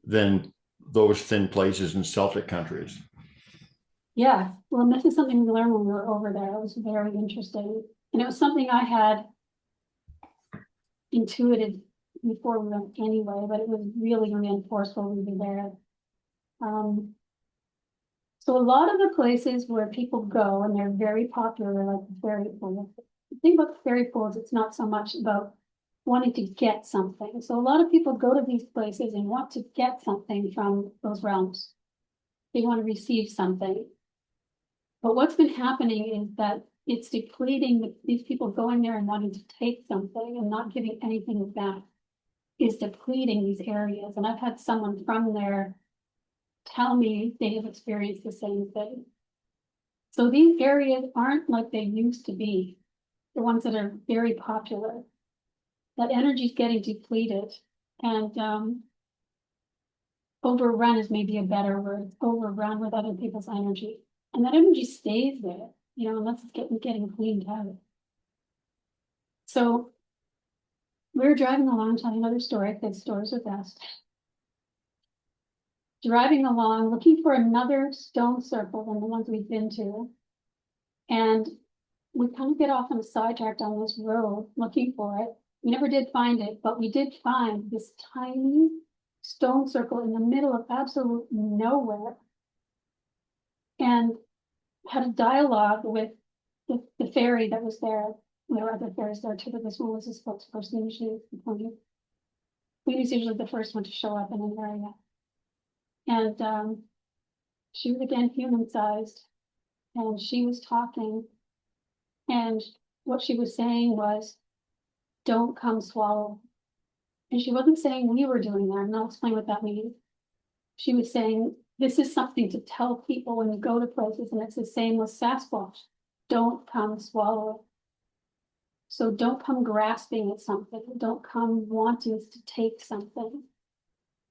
S1: than those thin places in Celtic countries?
S2: Yeah, well, this is something we learned when we were over there. It was very interesting. And it was something I had intuited before we went anyway, but it was really reinforced while we were there. So a lot of the places where people go and they're very popular, like the fairy pools. The thing about the fairy pools, it's not so much about wanting to get something. So a lot of people go to these places and want to get something from those realms. They want to receive something. But what's been happening is that it's depleting these people going there and wanting to take something and not giving anything back is depleting these areas. And I've had someone from there tell me they have experienced the same thing. So these areas aren't like they used to be, the ones that are very popular. That energy is getting depleted, and overrun is maybe a better word. Overrun with other people's energy, and that energy stays there, unless it's getting cleaned out. So we're driving along, telling another story, because stories are best. Driving along, looking for another stone circle than the ones we've been to. And we kind of get off on a sidetrack down this road looking for it. We never did find it, but we did find this tiny stone circle in the middle of absolute nowhere. And had a dialogue with the fairy that was there. There were other fairies there too, but this one was a spokesperson. Usually the queen. Queen is usually the first one to show up in an area. And she was again human-sized, and she was talking, and what she was saying was, don't come swallow. And she wasn't saying we were doing that, and I'll explain what that means. She was saying this is something to tell people when you go to places, and it's the same with Sasquatch. Don't come swallow it. So don't come grasping at something. Don't come wanting to take something.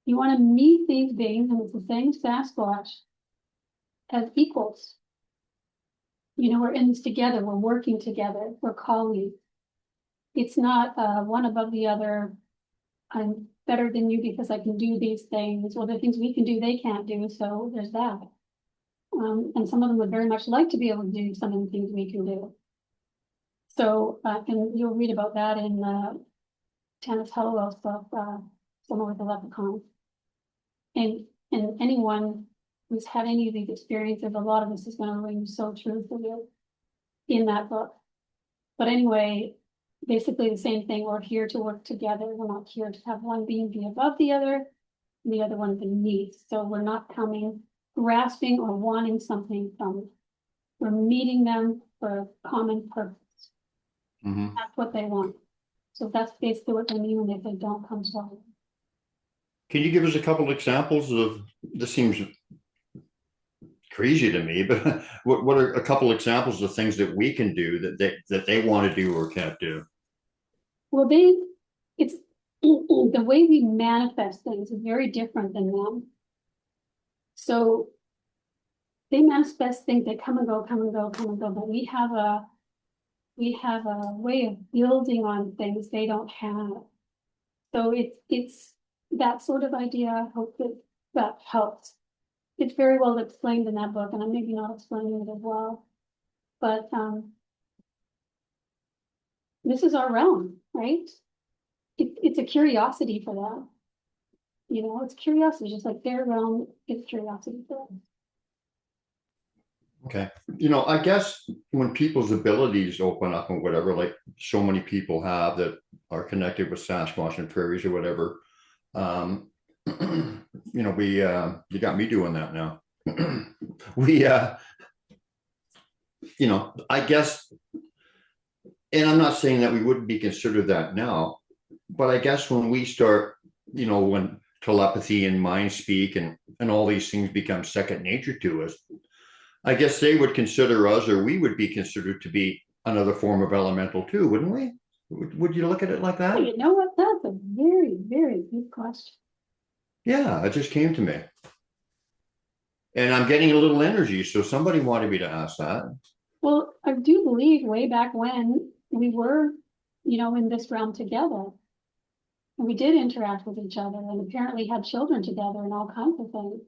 S2: You want to meet these beings, and it's the same Sasquatch, as equals. You know, we're in this together. We're working together. We're colleagues. It's not one above the other. I'm better than you because I can do these things. Well, the things we can do, they can't do. So there's that. And some of them would very much like to be able to do some of the things we can do. So, and you'll read about that in Tannis Hollowell's book, Someone with a Leprechaun. And anyone who's had any of these experiences, a lot of this is going to ring so true for you in that book. But anyway, basically the same thing. We're here to work together. We're not here to have one being be above the other and the other one beneath. So we're not coming grasping or wanting something from it. We're meeting them for a common purpose.
S1: Mhm.
S2: That's what they want. So that's basically what they mean when they say don't come swallow.
S1: Can you give us a couple examples of, this seems crazy to me, but what are a couple examples of things that we can do that they want to do or can't do?
S2: Well, it's the way we manifest things is very different than them. So they manifest things that come and go, come and go, come and go, but we have a way of building on things they don't have. So it's that sort of idea. I hope that helps. It's very well explained in that book, and I'm maybe not explaining it as well. But this is our realm, right? It's a curiosity for them. You know, it's curiosity, just like their realm is curiosity for them.
S1: Okay. You know, I guess when people's abilities open up and whatever, like so many people have that are connected with Sasquatch and fairies or whatever, you know, you got me doing that now. You know, I guess, and I'm not saying that we wouldn't be considered that now, but I guess when we start, you know, when telepathy and mind speak and all these things become second nature to us, I guess they would consider us, or we would be considered to be another form of elemental too, wouldn't we? Would you look at it like that?
S2: Oh, you know what? That's a very, very good question.
S1: Yeah, it just came to me. And I'm getting a little energy, so somebody wanted me to ask that.
S2: Well, I do believe way back when we were, you know, in this realm together. And we did interact with each other and apparently had children together and all kinds of things.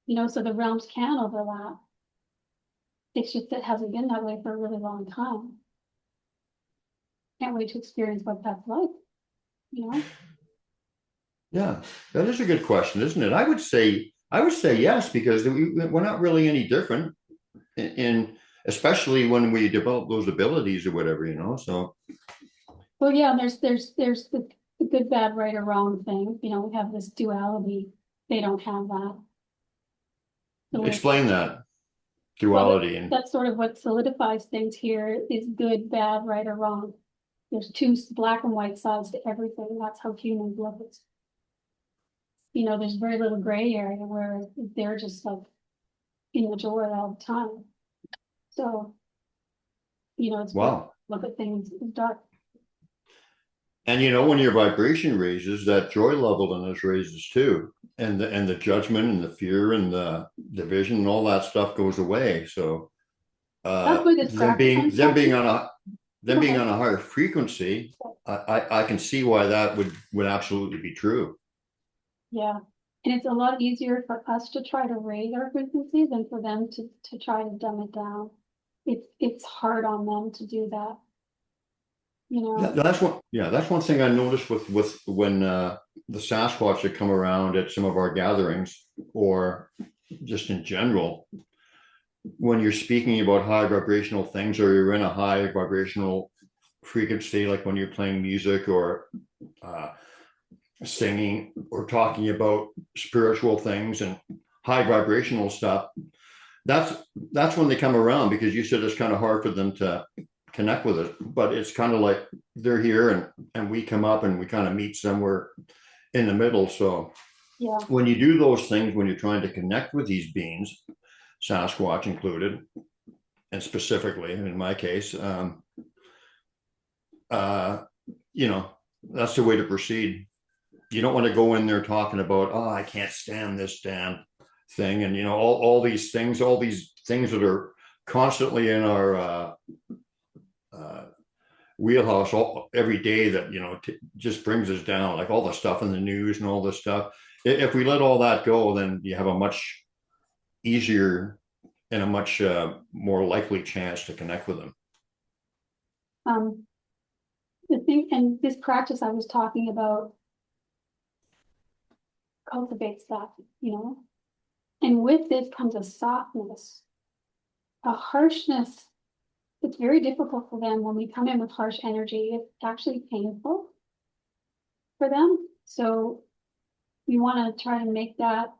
S2: You know, so the realms can overlap. It's just it hasn't been that way for a really long time. Can't wait to experience what that's like, you know?
S1: Yeah, that is a good question, isn't it? I would say yes, because we're not really any different in especially when we develop those abilities or whatever, you know. So
S2: Well, yeah, there's the good, bad, right, or wrong thing. You know, we have this duality. They don't have that. So
S1: explain that
S2: well,
S1: duality. And
S2: that's sort of what solidifies things here is good, bad, right, or wrong. There's two black and white sides to everything. That's how humans look at. You know, there's very little gray area where they're just like in the joy all the time. So, you know, it's
S1: wow.
S2: look at things dark.
S1: And you know, when your vibration raises, that joy level in us raises too. And the judgment and the fear and the division and all that stuff goes away. So
S2: That's where this practice I'm
S1: them being
S2: starting.
S1: on a higher frequency, I can see why that would absolutely be true.
S2: Yeah. And it's a lot easier for us to try to raise our frequency than for them to try to dumb it down. It's hard on them to do that. You know,
S1: That's one thing I noticed with when the Sasquatch had come around at some of our gatherings, or just in general, when you're speaking about high vibrational things, or you're in a high vibrational frequency, like when you're playing music or singing or talking about spiritual things and high vibrational stuff, that's when they come around, because you said it's kind of hard for them to connect with it, but it's kind of like they're here and we come up and we kind of meet somewhere in the middle. So
S2: Yeah.
S1: when you do those things, when you're trying to connect with these beings, Sasquatch included, and specifically in my case, uh, you know, that's the way to proceed. You don't want to go in there talking about, oh, I can't stand this damn thing. And, all these things that are constantly in our uh, wheelhouse every day that, just brings us down, like all the stuff in the news and all this stuff. If we let all that go, then you have a much easier and a much more likely chance to connect with them.
S2: The thing, and this practice I was talking about cultivates that, and with this comes a softness, a harshness. It's very difficult for them when we come in with harsh energy. It's actually painful for them. So we want to try to make that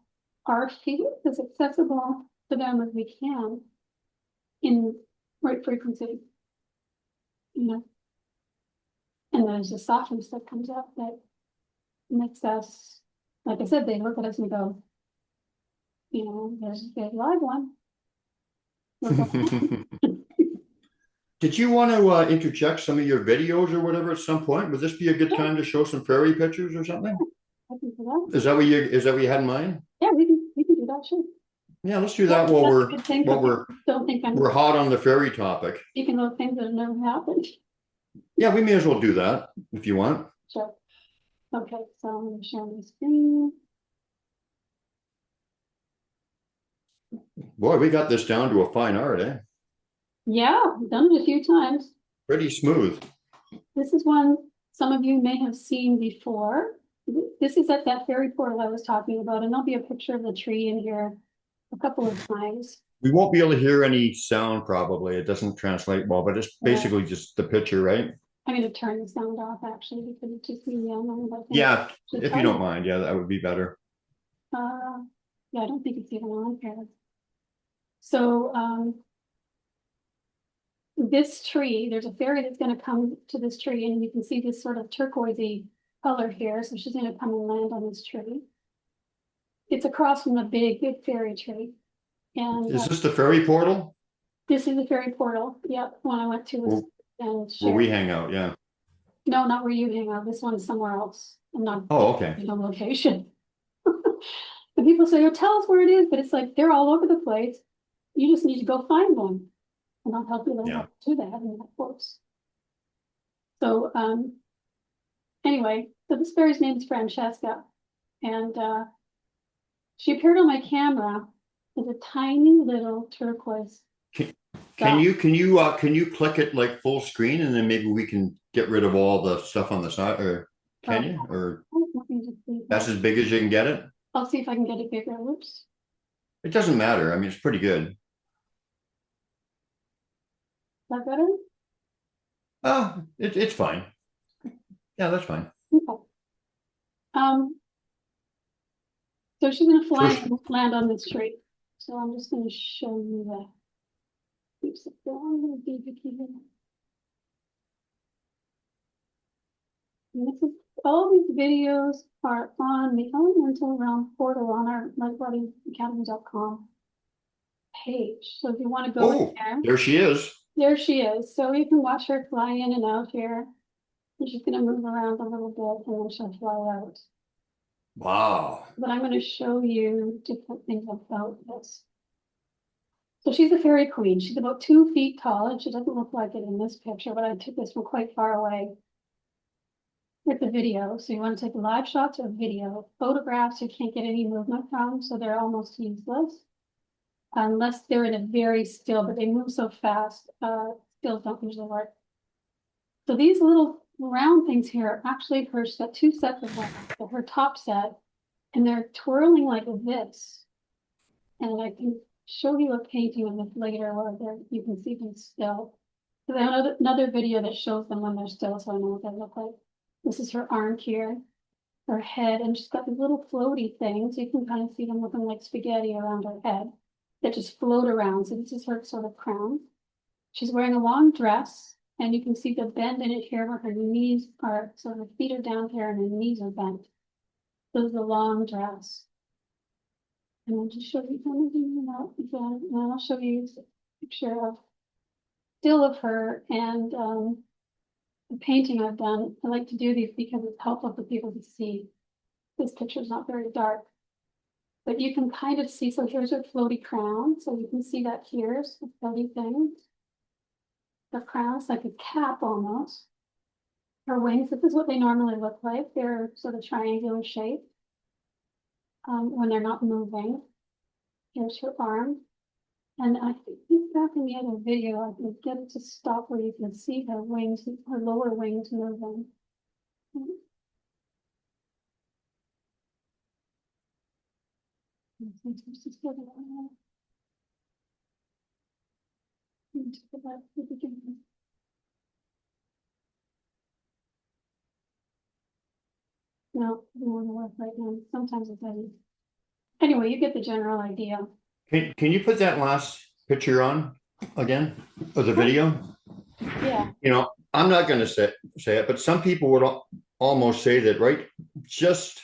S2: our field as accessible to them as we can in right frequency, And there's a softness that comes up that makes us, like I said, they look at us and go, there's a big live one.
S1: Did you want to interject some of your videos or whatever at some point? Would this be a good time to show some fairy pictures or something? Is that what you had in mind?
S2: Yeah, we can do that, sure.
S1: Yeah, let's do that while we're
S2: don't think
S1: we're hot on the fairy topic.
S2: Speaking of things that have never happened.
S1: Yeah, we may as well do that if you want.
S2: Sure. Okay, so I'm going to share my screen.
S1: Boy, we got this down to a fine art, eh?
S2: Yeah, I've done it a few times.
S1: Pretty smooth.
S2: This is one some of you may have seen before. This is at that fairy portal I was talking about, and there'll be a picture of the tree in here a couple of times.
S1: We won't be able to hear any sound probably. It doesn't translate well, but it's basically just the picture, right?
S2: I'm going to turn the sound off actually because it's just me.
S1: Yeah, if you don't mind, yeah, that would be better.
S2: Yeah, I don't think it's even on here. So this tree, there's a fairy that's going to come to this tree, and you can see this sort of turquoisey color here. So she's going to come and land on this tree. It's across from the big fairy tree. And
S1: is this the fairy portal?
S2: This is the fairy portal. Yep, one I went to
S1: where we hang out. Yeah.
S2: No, not where you hang out. This one is somewhere else. I'm not.
S1: Oh, okay.
S2: No location. The people say, "Oh, tell us where it is," but it's like they're all over the place. You just need to go find one, and I'll help you learn how to do that in that course. So, anyway, so this fairy's name is Francesca, and she appeared on my camera as a tiny little turquoise.
S1: Can you click it like full screen, and then maybe we can get rid of all the stuff on the side, or can you? Or that's as big as you can get it?
S2: I'll see if I can get it bigger. Oops.
S1: It doesn't matter. I mean, it's pretty good.
S2: Is that better?
S1: It's fine. Yeah, that's fine.
S2: Okay. So she's gonna fly and land on this tree. So I'm just gonna show you that. Oops, all these videos are on the Elemental Realm portal on our lightbodyacademy.com page. So if you want to go in
S1: there she is.
S2: There she is. So you can watch her fly in and out here. And she's going to move around a little bit and then she'll fly out.
S1: Wow.
S2: But I'm going to show you different things about this. So she's a fairy queen. She's about 2 feet tall, and she doesn't look like it in this picture, but I took this from quite far away with the video. So you want to take live shots or video. Photographs you can't get any movement from, so they're almost useless. Unless they're in a very still, but they move so fast, stills don't usually work. So these little round things here are actually she's got 2 sets of them, her top set, and they're twirling like this. And I can show you a painting of this later where you can see them still. So I have another video that shows them when they're still, so I know what they look like. This is her arm here, her head, and she's got these little floaty things. You can kind of see them looking like spaghetti around her head that just float around. So this is her sort of crown. She's wearing a long dress, and you can see the bend in it here where her knees are, so her feet are down here and her knees are bent. This is a long dress. And I'll just show you something about that, and I'll show you a picture of still of her and the painting I've done. I like to do these because it's helpful for people to see. This picture is not very dark, but you can kind of see. So here's her floaty crown. So you can see that here's the floaty thing. The crown's like a cap almost. Her wings, this is what they normally look like. They're sort of triangular shape when they're not moving. Here's her arm. And I think back in the other video, I can get it to stop where you can see her wings, her lower wings moving. No, it won't work right now. Sometimes it doesn't. Anyway, you get the general idea.
S1: Can you put that last picture on again of the video?
S2: Yeah.
S1: You know, I'm not going to say it, but some people would almost say that just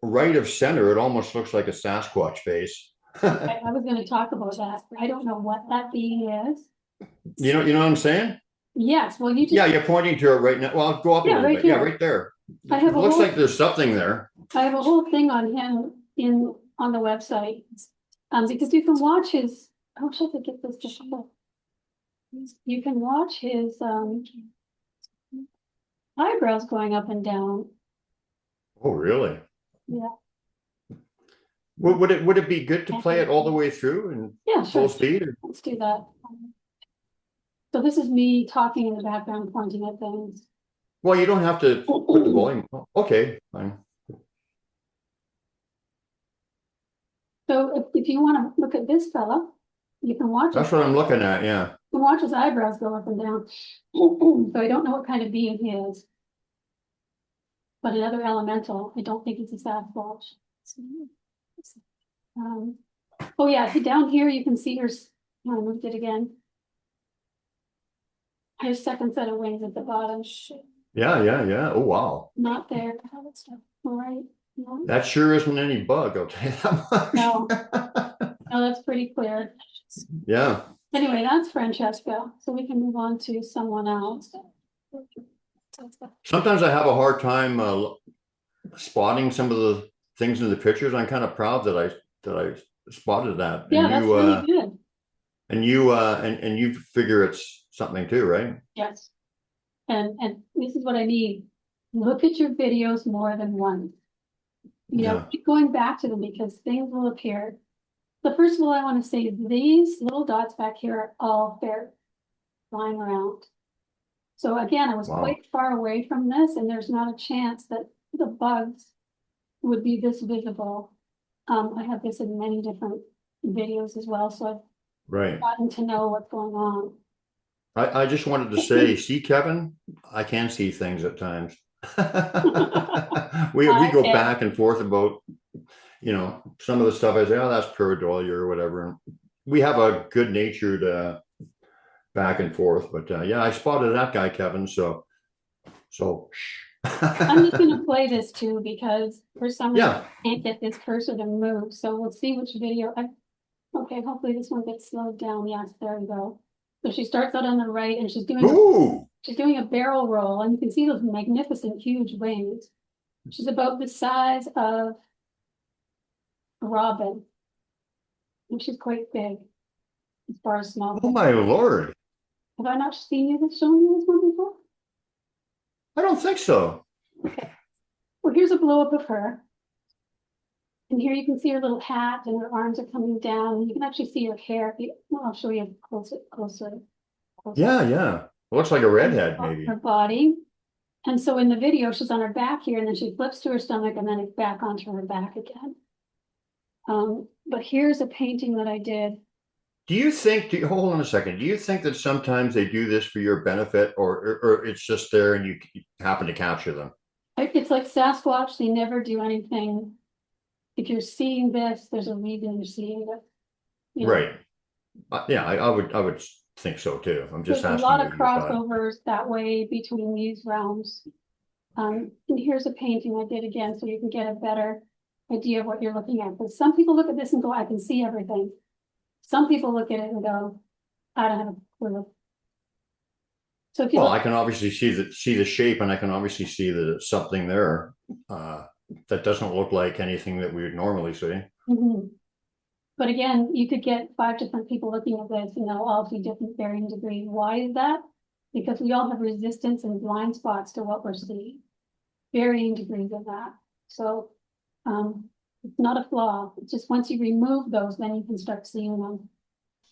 S1: right of center, it almost looks like a Sasquatch face.
S2: I was going to talk about that. I don't know what that being is.
S1: You know what I'm saying?
S2: Yes. Well, you just.
S1: Yeah, you're pointing to it right now. Well, I'll go up a little bit.
S2: Here.
S1: Yeah, right there.
S2: I have
S1: it looks like there's something there.
S2: I have a whole thing on him on the website. Because you can watch his. I wish I could get this to show. You can watch his eyebrows going up and down.
S1: Oh, really?
S2: Yeah.
S1: Would it be good to play it all the way through and full speed?
S2: Let's do that. So this is me talking in the background, pointing at things.
S1: Well, you don't have to put the volume. Okay, fine.
S2: So if you want to look at this fella, you can watch.
S1: That's what I'm looking at. Yeah.
S2: You can watch his eyebrows go up and down. So I don't know what kind of being he is. But another elemental, I don't think it's a Sasquatch. Oh yeah, down here you can see her. I moved it again. Her second set of wings at the bottom.
S1: Yeah. Oh, wow.
S2: Not there. All right. No.
S1: That sure isn't any bug, I'll tell you that much.
S2: No. No, that's pretty clear.
S1: Yeah.
S2: Anyway, that's Francesca. So we can move on to someone else.
S1: Sometimes I have a hard time spotting some of the things in the pictures. I'm kind of proud that I spotted that.
S2: Yeah, that's really good.
S1: And you figure it's something too, right?
S2: Yes. And this is what I mean. Look at your videos more than once. You know, keep going back to them because things will appear. So first of all, I want to say these little dots back here are all fairies flying around. So again, I was quite far away from this, and there's not a chance that the bugs would be this visible. I have this in many different videos as well, so I've gotten to know what's going on.
S1: I just wanted to say, see, Kevin, I can see things at times. we go back and forth about, some of the stuff. I say, oh, that's pareidolia or whatever. We have a good natured back and forth, but yeah, I spotted that guy, Kevin. So
S2: I'm just going to play this too because for some reason I can't get this cursor to move. So we'll see which video. Okay, hopefully this one gets slowed down. Yes, there we go. So she starts out on the right and she's doing a barrel roll, and you can see those magnificent huge wings. She's about the size of a robin. And she's quite big as far as small.
S1: Oh my Lord.
S2: Have I not shown you this one before?
S1: I don't think so.
S2: Okay. Well, here's a blow up of her. And here you can see her little hat and her arms are coming down. You can actually see her hair. Well, I'll show you closer.
S1: Yeah. Looks like a redhead, maybe.
S2: Her body. And so in the video, she's on her back here, and then she flips to her stomach, and then it's back onto her back again. But here's a painting that I did.
S1: Hold on a second. Do you think that sometimes they do this for your benefit, or it's just there and you happen to capture them?
S2: It's like Sasquatch. They never do anything. If you're seeing this, there's a reason you're seeing it.
S1: Right. Yeah, I would think so too. I'm just asking.
S2: There's a lot of crossovers that way between these realms. And here's a painting I did again, so you can get a better idea of what you're looking at. Because some people look at this and go, I can see everything. Some people look at it and go, I don't have a clue. So if you
S1: Well,
S2: look,
S1: I can obviously see the shape, and I can obviously see that it's something there that doesn't look like anything that we would normally see.
S2: Mhm. But again, you could get 5 different people looking at this and they'll all see different varying degrees. Why is that? Because we all have resistance and blind spots to what we're seeing. Varying degrees of that. So it's not a flaw. It's just once you remove those, then you can start seeing them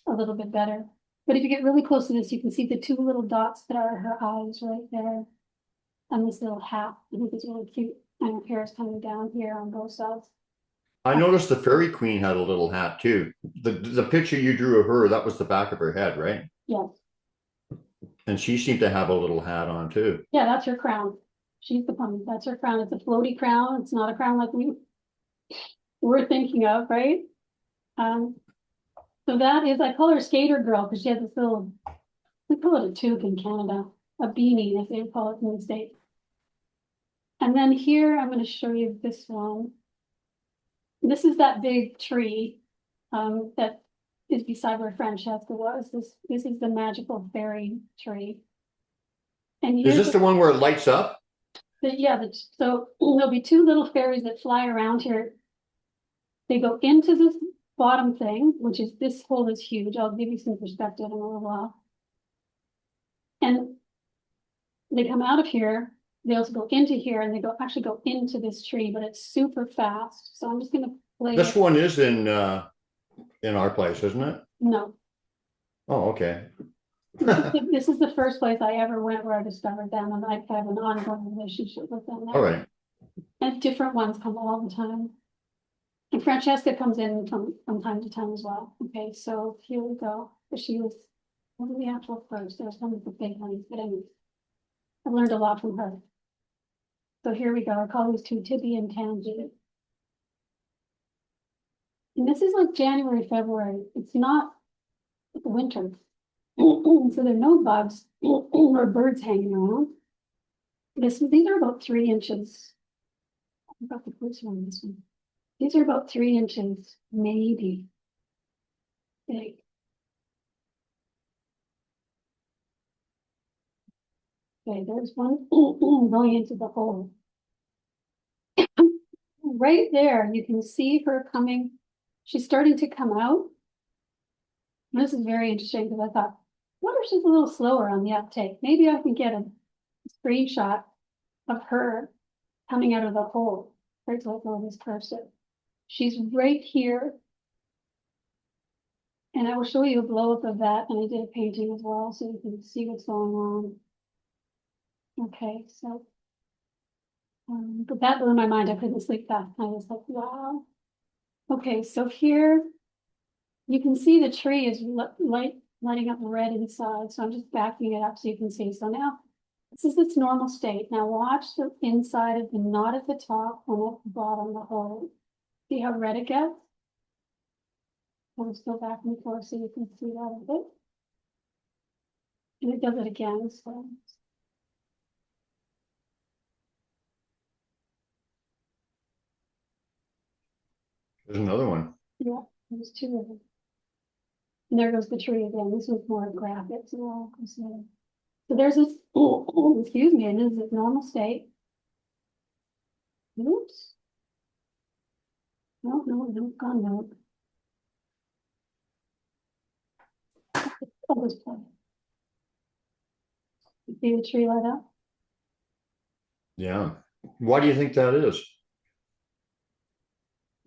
S2: a little bit better. But if you get really close to this, you can see the 2 little dots that are her eyes right there. And this little hat. I think it's really cute. And her hair is coming down here on both sides.
S1: I noticed the Fairy Queen had a little hat too. The picture you drew of her, that was the back of her head, right?
S2: Yes.
S1: And she seemed to have a little hat on too.
S2: Yeah, that's her crown. She's the one. That's her crown. It's a floaty crown. It's not a crown like we're thinking of, right? Um, so that is, I call her Skater Girl because she has this little, we call it a toque in Canada, a beanie, as they call it in the States. And then here, I'm going to show you this one. This is that big tree that is beside where Francesca was. This is the magical fairy tree. And
S1: Is
S2: here's
S1: this the one where it lights up?
S2: so there'll be 2 little fairies that fly around here. They go into this bottom thing, which is this hole is huge. I'll give you some perspective in a little while. And they come out of here. They also go into here and they actually go into this tree, but it's super fast. So I'm just gonna play
S1: This
S2: it.
S1: one is in our place, isn't it?
S2: No,
S1: Oh, okay.
S2: this is the first place I ever went where I discovered them, and I have an ongoing relationship with them
S1: All
S2: now.
S1: right.
S2: And different ones come all the time. And Francesca comes in from time to time as well. Okay, so here we go. But she was one of the actual first. There's one of the big ones, but anyway, I learned a lot from her. So here we go. I call these 2 Tibby and Tansy. And this is like January, February. It's not winter. So there are no bugs or birds hanging around. These are about 3 inches. What about the first one? This one. These are about 3 inches, maybe big. Okay, there's one going into the hole. Right there, you can see her coming. She's starting to come out. This is very interesting because I thought, what if she's a little slower on the uptake? Maybe I can get a screenshot of her coming out of the hole. Right, so I'll this cursor. She's right here. And I will show you a blow up of that. And I did a painting as well, so you can see what's going on. Okay, so but that blew my mind. I couldn't sleep that. I was like, wow. Okay, so here you can see the tree is lighting up red inside. So I'm just backing it up so you can see. So now this is its normal state. Now watch the inside of the knot at the top and at the bottom, the hole. See how red it gets? I'll just go back and forth so you can see that a bit. And it does it again. So
S1: There's another one.
S2: yeah, there's 2 of them. And there goes the tree again. This was more graphic, so so there's this, excuse me, and this is its normal state. Oops. No, gone no. Oh, this play. See the tree light up?
S1: Yeah. Why do you think that is?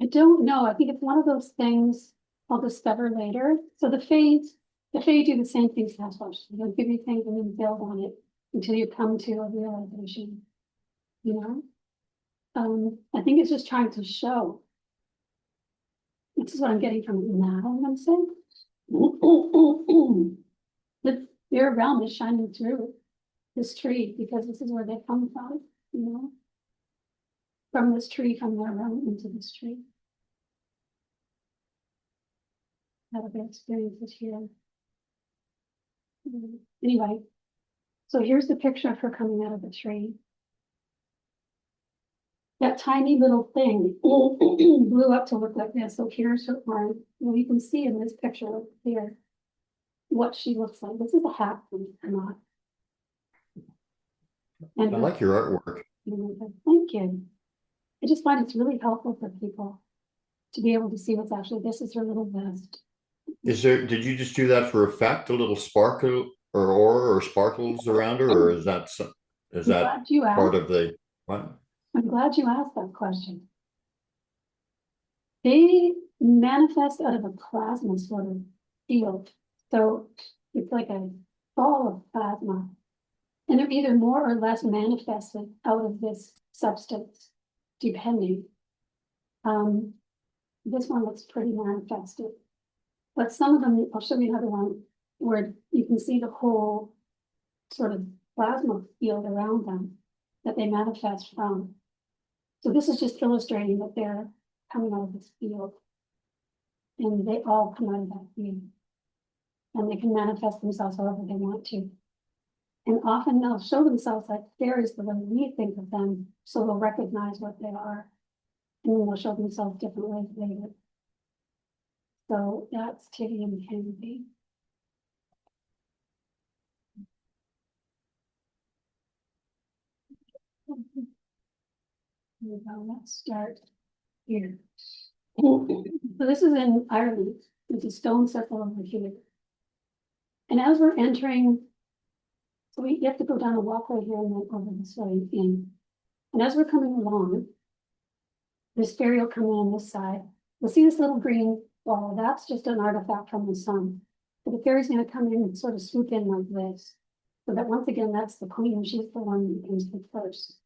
S2: I don't know. I think it's one of those things I'll discover later. So the Fays do the same thing as Sasquatch. They'll give you things and then build on it until you come to a realization, you know? I think it's just trying to show. This is what I'm getting from it now, I'm gonna say. The their realm is shining through this tree because this is where they come from, you know? From this tree, from their realm into this tree. How do they experience it here? Anyway, so here's the picture of her coming out of the tree. that tiny little thing blew up to look like this. So here's her arm. Well, you can see in this picture here what she looks like. This is a hat from not. And
S1: I like your artwork.
S2: thank you. I just find it's really helpful for people to be able to see what's actually, this is her little vest.
S1: Did you just do that for effect, a little sparkle or aura or sparkles around her, or is that
S2: Glad you
S1: part
S2: asked.
S1: of the what?
S2: I'm glad you asked that question. They manifest out of a plasma sort of field. So it's like a ball of plasma. And they're either more or less manifested out of this substance, depending. This one looks pretty manifested. But some of them, I'll show you another one where you can see the whole sort of plasma field around them that they manifest from. So this is just illustrating that they're coming out of this field. And they all come out of that field. And they can manifest themselves however they want to. And often they'll show themselves like fairies the way we think of them, so they'll recognize what they are. And then they'll show themselves different ways later. So that's Titty and Candy. Let's start here. So this is in Ireland. There's a stone circle over here. And as we're entering, so you have to go down a walkway here and then over this way in. And as we're coming along, this fairy will come in on this side. You'll see this little green ball. That's just an artifact from the sun. But the fairy's going to come in and sort of swoop in like this. So that once again, that's the queen. She's the one who comes in first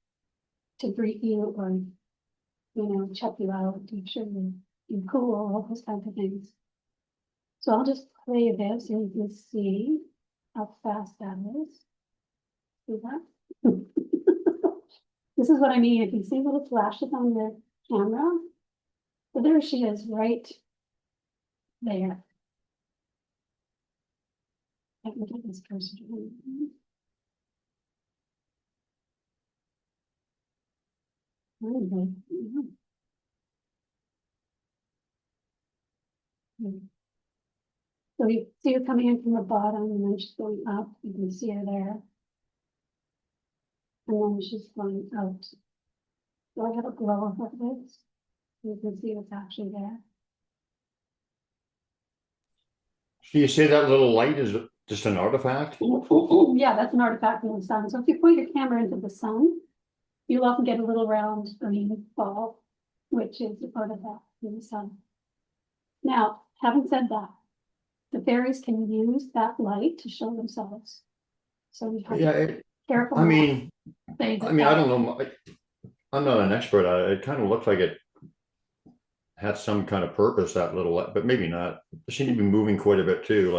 S2: to greet you or, check you out, make sure you're cool, all those kinds of things. So I'll just play this and you can see how fast that is. See that? This is what I mean. If you see little flashes on the camera, so there she is right there. I can get this person. So you see her coming in from the bottom and then she's going up. You can see her there. And then she's going out. So I have a glow up of this. You can see what's actually there.
S1: So you say that little light is just an artifact?
S2: Yeah, that's an artifact from the sun. So if you point your camera into the sun, you'll often get a little round green ball, which is an artifact from the sun. Now, having said that, the fairies can use that light to show themselves. So we have to be careful.
S1: I mean, I don't know. I'm not an expert at it. It kind of looks like it had some kind of purpose, that little light, but maybe not. It seemed to be moving quite a bit too.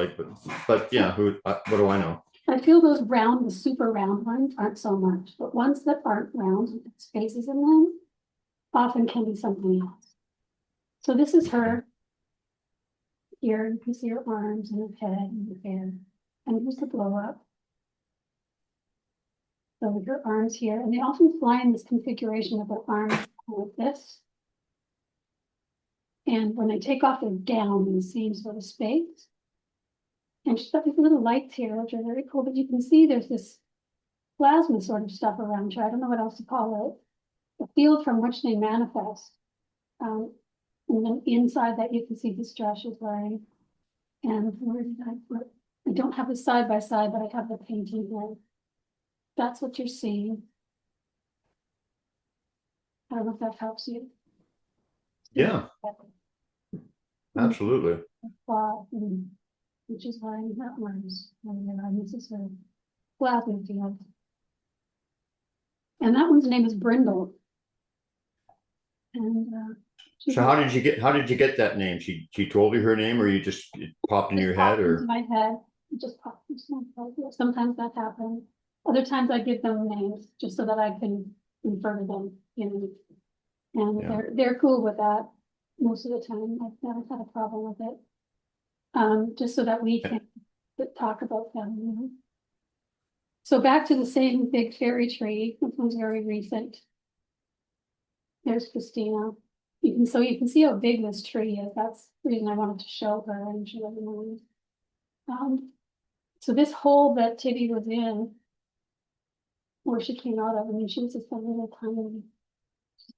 S1: But yeah, what do I know?
S2: I feel those round, the super round ones aren't so much, but ones that aren't round with spaces in them often can be something else. So this is her. Here you can see her arms and her head and her hair. And here's the blow up. So her arms here, and they often fly in this configuration of her arms like this. And when they take off, they're down in the same sort of space. And she's got these little lights here, which are very cool, but you can see there's this plasma sort of stuff around her. I don't know what else to call it. The field from which they manifest. And then inside that, you can see this dress she's wearing. And where did I put? I don't have the side by side, but I have the painting here. That's what you're seeing. I don't know if that helps you.
S1: Yeah, absolutely.
S2: Which is why her arms. This is her plasma field. And that one's name is Brindle. And
S1: so how did you get that name? She told you her name, or it popped in your head, or
S2: my head? It just popped. Sometimes that happens. Other times I give them names just so that I can refer to them, And
S1: yeah.
S2: they're cool with that most of the time. I've never had a problem with it. Just so that we can talk about them, So back to the same big fairy tree. This one's very recent. There's Christina. So you can see how big this tree is. That's the reason I wanted to show her and she doesn't know. So this hole that Tibby was in, where she came out of, I mean, she was just a little tiny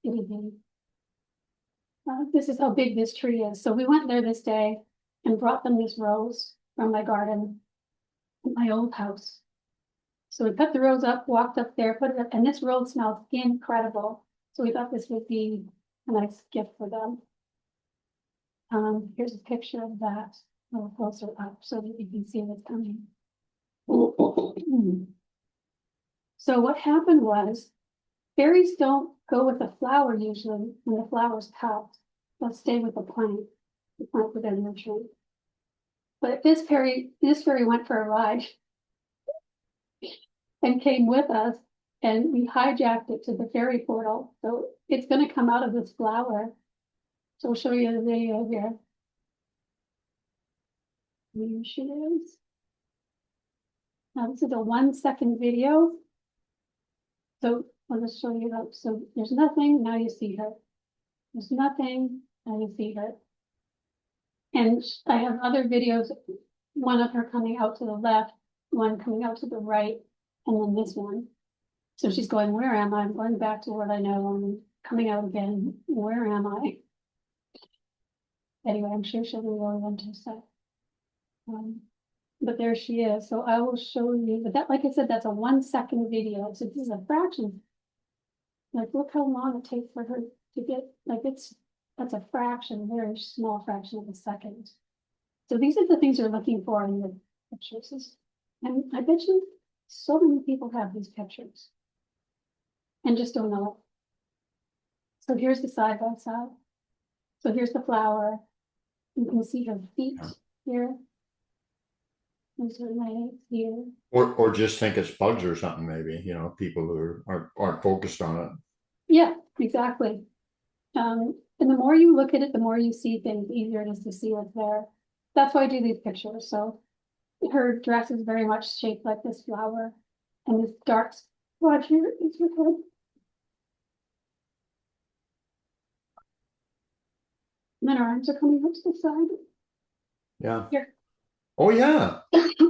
S2: itty bitty. This is how big this tree is. So we went there this day and brought them this rose from my garden at my old house. So we put the rose up, walked up there, put it up, and this rose smells incredible. So we thought this would be a nice gift for them. Here's a picture of that a little closer up so that you can see what's coming. So what happened was, fairies don't go with the flower usually when the flower's cut. They'll stay with the plant within the tree. But this fairy went for a ride and came with us, and we hijacked it to the fairy portal. So it's going to come out of this flower. So I'll show you the video here. Here she is. Now this is a 1-second video. So I'll just show you that. So there's nothing, now you see her. There's nothing, now you see her. And I have other videos, one of her coming out to the left, one coming out to the right, and then this one. So she's going, where am I? I'm going back to what I know. I'm coming out again. Where am I? Anyway, I'm sure she'll be really interested. But there she is. So I will show you, but that, like I said, that's a 1-second video. So this is a fraction. Like, look how long it takes for her to get, like, that's a fraction, a very small fraction of a second. So these are the things you're looking for in the pictures. And I bet you so many people have these pictures and just don't know it. So here's the side by side. So here's the flower. You can see her feet here. There's her legs here.
S1: Or just think it's bugs or something, maybe, you know, people who aren't focused on it.
S2: Yeah, exactly. And the more you look at it, the more you see things, the easier it is to see what's there. That's why I do these pictures. So her dress is very much shaped like this flower, and this dark spot here is her head. And then her arms are coming up to the side.
S1: Yeah.
S2: Here.
S1: Oh yeah.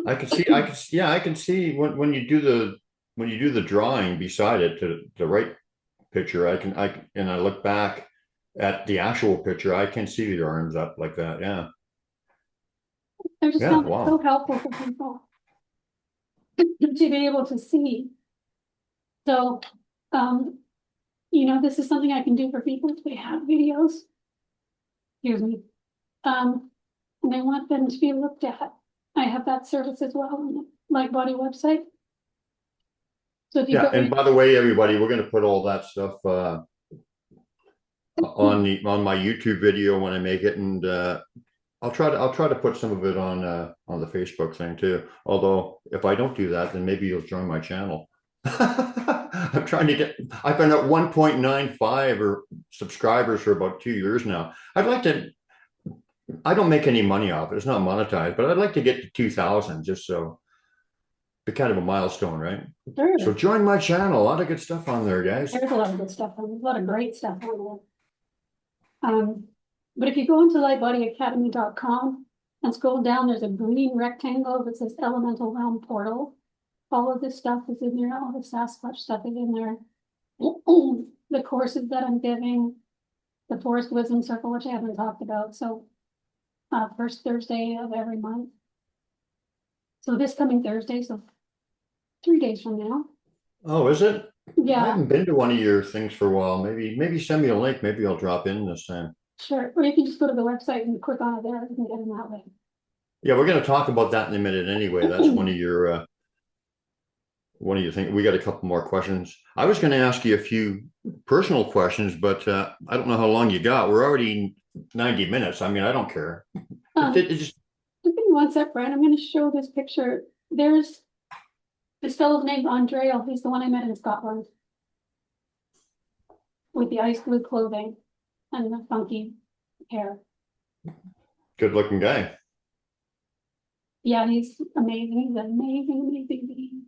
S1: I can see when you do the drawing beside it to the right picture, and I look back at the actual picture, I can see the arms up like that. Yeah.
S2: I just
S1: Yeah,
S2: found it
S1: wow.
S2: so helpful for people to be able to see. So, you know, this is something I can do for people if they have videos. Excuse me. And I want them to be looked at. I have that service as well on the Lightbody website. So if you
S1: Yeah,
S2: go
S1: and by the way, everybody, we're going to put all that stuff on my YouTube video when I make it, and I'll try to put some of it on the Facebook thing too. Although if I don't do that, then maybe you'll join my channel. I'm trying to get. I've been at 1.95 or subscribers for about 2 years now. I'd like to. I don't make any money off it. It's not monetized, but I'd like to get to 2,000 just so. Be kind of a milestone, right?
S2: Sure.
S1: So join my channel. A lot of good stuff on there, guys.
S2: There's a lot of good stuff on there, a lot of great stuff on there. But if you go into lightbodyacademy.com and scroll down, there's a green rectangle that says Elemental Realm Portal. All of this stuff is in there. All the Sasquatch stuff is in there. The courses that I'm giving, the Forest Wisdom Circle, which I haven't talked about. So first Thursday of every month. So this coming Thursday, so 3 days from now.
S1: Oh, is it?
S2: Yeah.
S1: I haven't been to one of your things for a while. Maybe send me a link. Maybe I'll drop in this time.
S2: Sure. Or you can just go to the website and click on it there. You can get in that way.
S1: Yeah, we're going to talk about that in a minute anyway. That's one of your things. We got a couple more questions. I was going to ask you a few personal questions, but I don't know how long you got. We're already 90 minutes. I mean, I don't care.
S2: Just give me 1 sec, Brian. I'm going to show this picture. There's this fellow named Andrea. He's the one I met in Scotland with the ice blue clothing and the funky hair.
S1: Good looking guy.
S2: Yeah, he's amazing. He's an amazing being.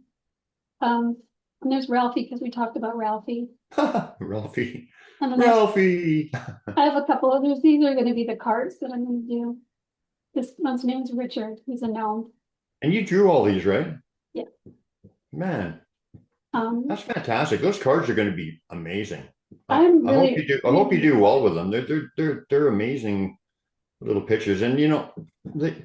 S2: And there's Ralphie, because we talked about Ralphie.
S1: Ralphie.
S2: And then
S1: Ralphie.
S2: I have a couple others. These are gonna be the cards that I'm gonna do. This one's name's Richard. He's a gnome.
S1: And you drew all these, right?
S2: Yeah.
S1: Man,
S2: Um,
S1: that's fantastic. Those cards are going to be amazing.
S2: I'm
S1: I hope
S2: really,
S1: you do. I hope you do well with them. They're amazing little pictures, and you know they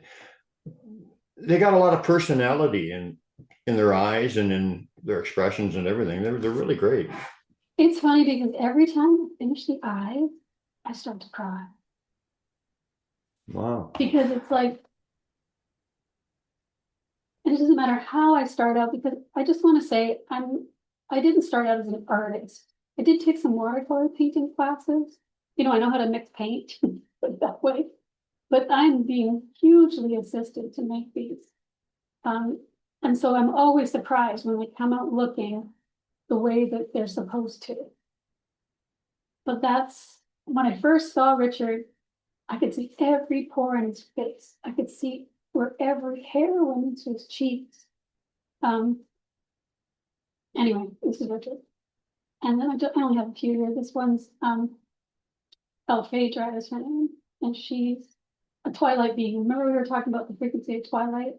S1: got a lot of personality in their eyes and in their expressions and everything. They're really great.
S2: it's funny because every time I finish the eyes, I start to cry.
S1: Wow.
S2: Because it's like, and it doesn't matter how I start out, because I just want to say I didn't start out as an artist. I did take some watercolor painting classes. You know, I know how to mix paint, put it that way. But I'm being hugely assisted to make these. And so I'm always surprised when they come out looking the way that they're supposed to. But that's, when I first saw Richard, I could see every pore in his face. I could see where every hair went into his cheeks. Anyway, this is Richard. And then I only have a few here. This one's Phaedra is her name, and she's a twilight being. Remember we were talking about the frequency of twilight?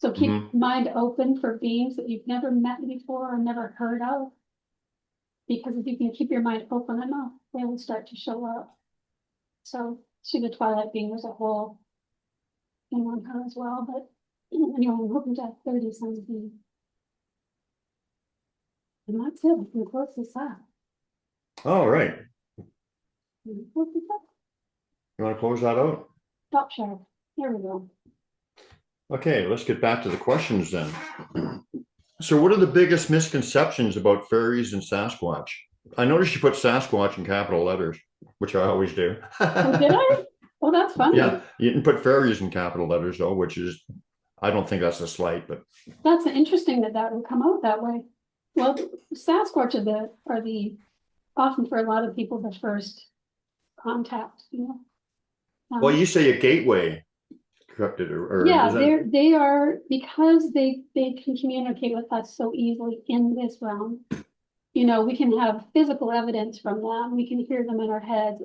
S2: So keep your mind open for beings that you've never met before or never heard of. Because if you can keep your mind open enough, they will start to show up. So she's a twilight being. There's a whole thing on her as well. But anyway, I'm hoping to have 30 sons of beings. And that's it. We can close this up.
S1: All right.
S2: Close this up.
S1: You want to close that out?
S2: Stop share. There we go.
S1: Okay, let's get back to the questions then. So what are the biggest misconceptions about fairies and Sasquatch? I noticed you put Sasquatch in capital letters, which I always do.
S2: Oh, did I? Oh, that's funny.
S1: Yeah, you didn't put fairies in capital letters though, which is, I don't think that's a slight, but.
S2: That's interesting that would come out that way. Well, Sasquatch are the often for a lot of people the first contact, you know.
S1: Well, you say a gateway, correct it, or
S2: yeah,
S1: is that...
S2: they are, because they can communicate with us so easily in this realm. You know, we can have physical evidence from them. We can hear them in our heads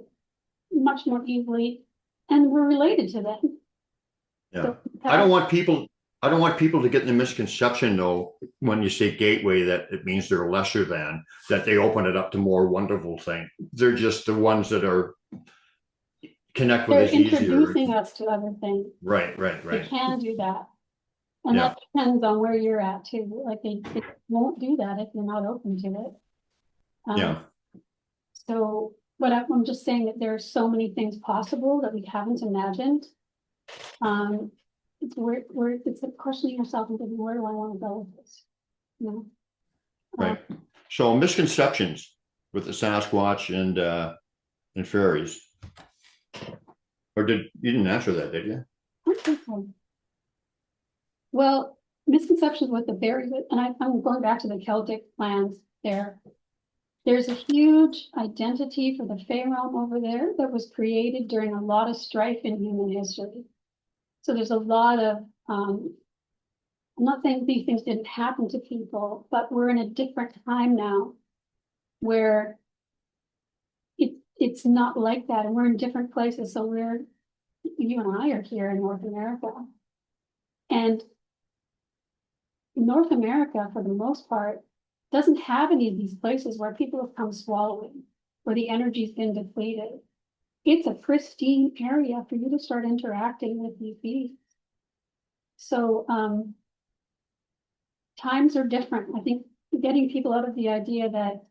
S2: much more easily, and we're related to them.
S1: Yeah,
S2: So,
S1: I don't want people to get the misconception though, when you say gateway, that it means they're lesser than, that they open it up to more wonderful things. They're just the ones that are connect with us easier.
S2: They're introducing us to other things.
S1: Right.
S2: They can do that. And
S1: Yeah.
S2: that depends on where you're at too. Like they won't do that if you're not open to it.
S1: Yeah.
S2: So, but I'm just saying that there are so many things possible that we haven't imagined. It's it's questioning yourself and thinking, where do I want to go with this? You know?
S1: Right. So misconceptions with the Sasquatch and fairies. Or you didn't answer that, did you?
S2: Okay. Well, misconceptions with the fairies, and I'm going back to the Celtic lands there. There's a huge identity for the Fae realm over there that was created during a lot of strife in human history. So there's a lot of, I'm not saying these things didn't happen to people, but we're in a different time now where it's not like that, and we're in different places. So you and I are here in North America, and North America, for the most part, doesn't have any of these places where people have come swallowing, where the energy's been depleted. It's a pristine area for you to start interacting with these beasts. So times are different. I think getting people out of the idea that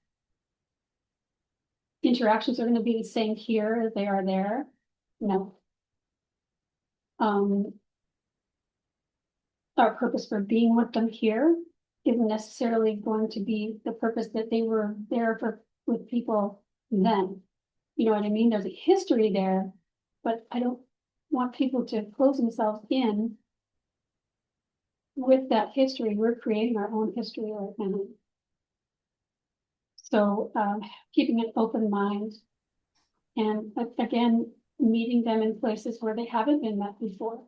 S2: interactions are going to be the same here as they are there. No. Our purpose for being with them here isn't necessarily going to be the purpose that they were there for with people then. You know what I mean? There's a history there, but I don't want people to close themselves in with that history. We're creating our own history right now. So keeping an open mind, and again, meeting them in places where they haven't been met before.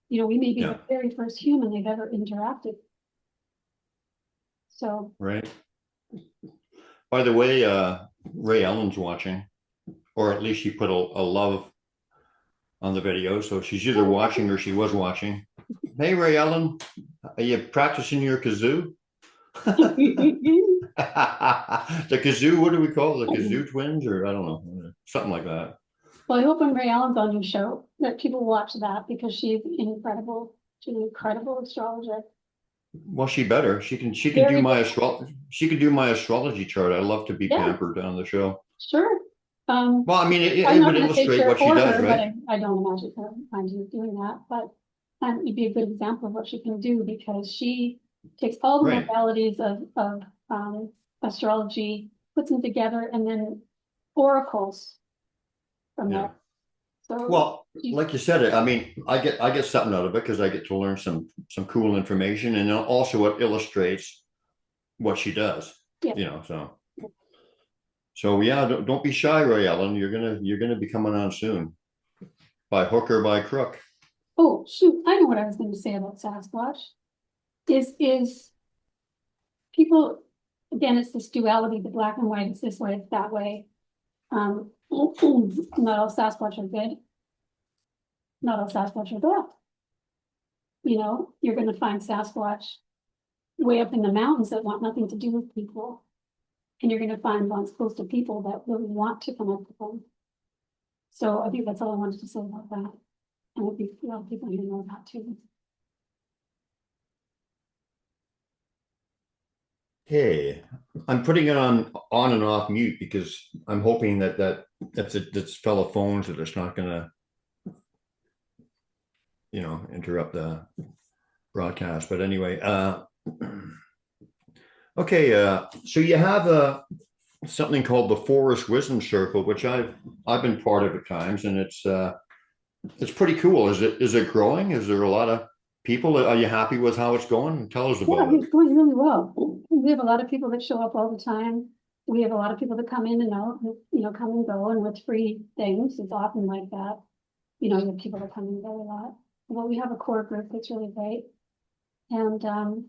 S2: You know, we may be the very first human they've ever interacted. So,
S1: Right. By the way, Ray Ellen's watching, or at least she put a love on the video. So she's either watching or she was watching. Hey, Ray Ellen, are you practicing your kazoo? The kazoo, what do we call it? The kazoo twins, or I don't know, something like that.
S2: well, I hope when Ray Allen's on your show that people watch that because she's incredible. She's an incredible astrologer.
S1: Well, she better. She can do
S2: Very
S1: my
S2: good.
S1: she can do my astrology chart. I love to be
S2: Yeah,
S1: pampered on the show.
S2: sure.
S1: Well, I mean,
S2: I'm
S1: it
S2: not
S1: would
S2: going to say
S1: illustrate
S2: sure
S1: what she
S2: for
S1: does,
S2: her, but
S1: right?
S2: I don't imagine her find you doing that. But it'd be a good example of what she can do because she takes all the
S1: Right.
S2: modalities of astrology, puts them together, and then oracles from
S1: Yeah.
S2: there. So
S1: Well,
S2: she's
S1: like you said, I mean, I get something out of it because I get to learn some cool information, and also it illustrates what she does.
S2: yeah.
S1: You know, so yeah, don't be shy, Ray Ellen. You're gonna be coming on soon, by hook or by crook.
S2: Oh shoot, I know what I was going to say about Sasquatch. Is people again? It's this duality: the black and white. It's this way, it's that way. Not all Sasquatch are good. Not all Sasquatch are bad. You know, you're going to find Sasquatch way up in the mountains that want nothing to do with people. And you're going to find ones close to people that really want to connect with them. So I think that's all I wanted to say about that. And I think a lot of people here know that too.
S1: Hey, I'm putting it on and off mute because I'm hoping that's fellow phones that it's not gonna, interrupt the broadcast. But anyway, okay, so you have something called the Forest Wisdom Circle, which I've been part of at times, and it's pretty cool. Is it growing? Is there a lot of people? Are you happy with how it's going? Tell us
S2: Yeah,
S1: about it.
S2: it's going really well. We have a lot of people that show up all the time. We have a lot of people that come in and out, come and go, and with free things, it's often like that. You have people that come and go a lot. Well, we have a core group that's really great. And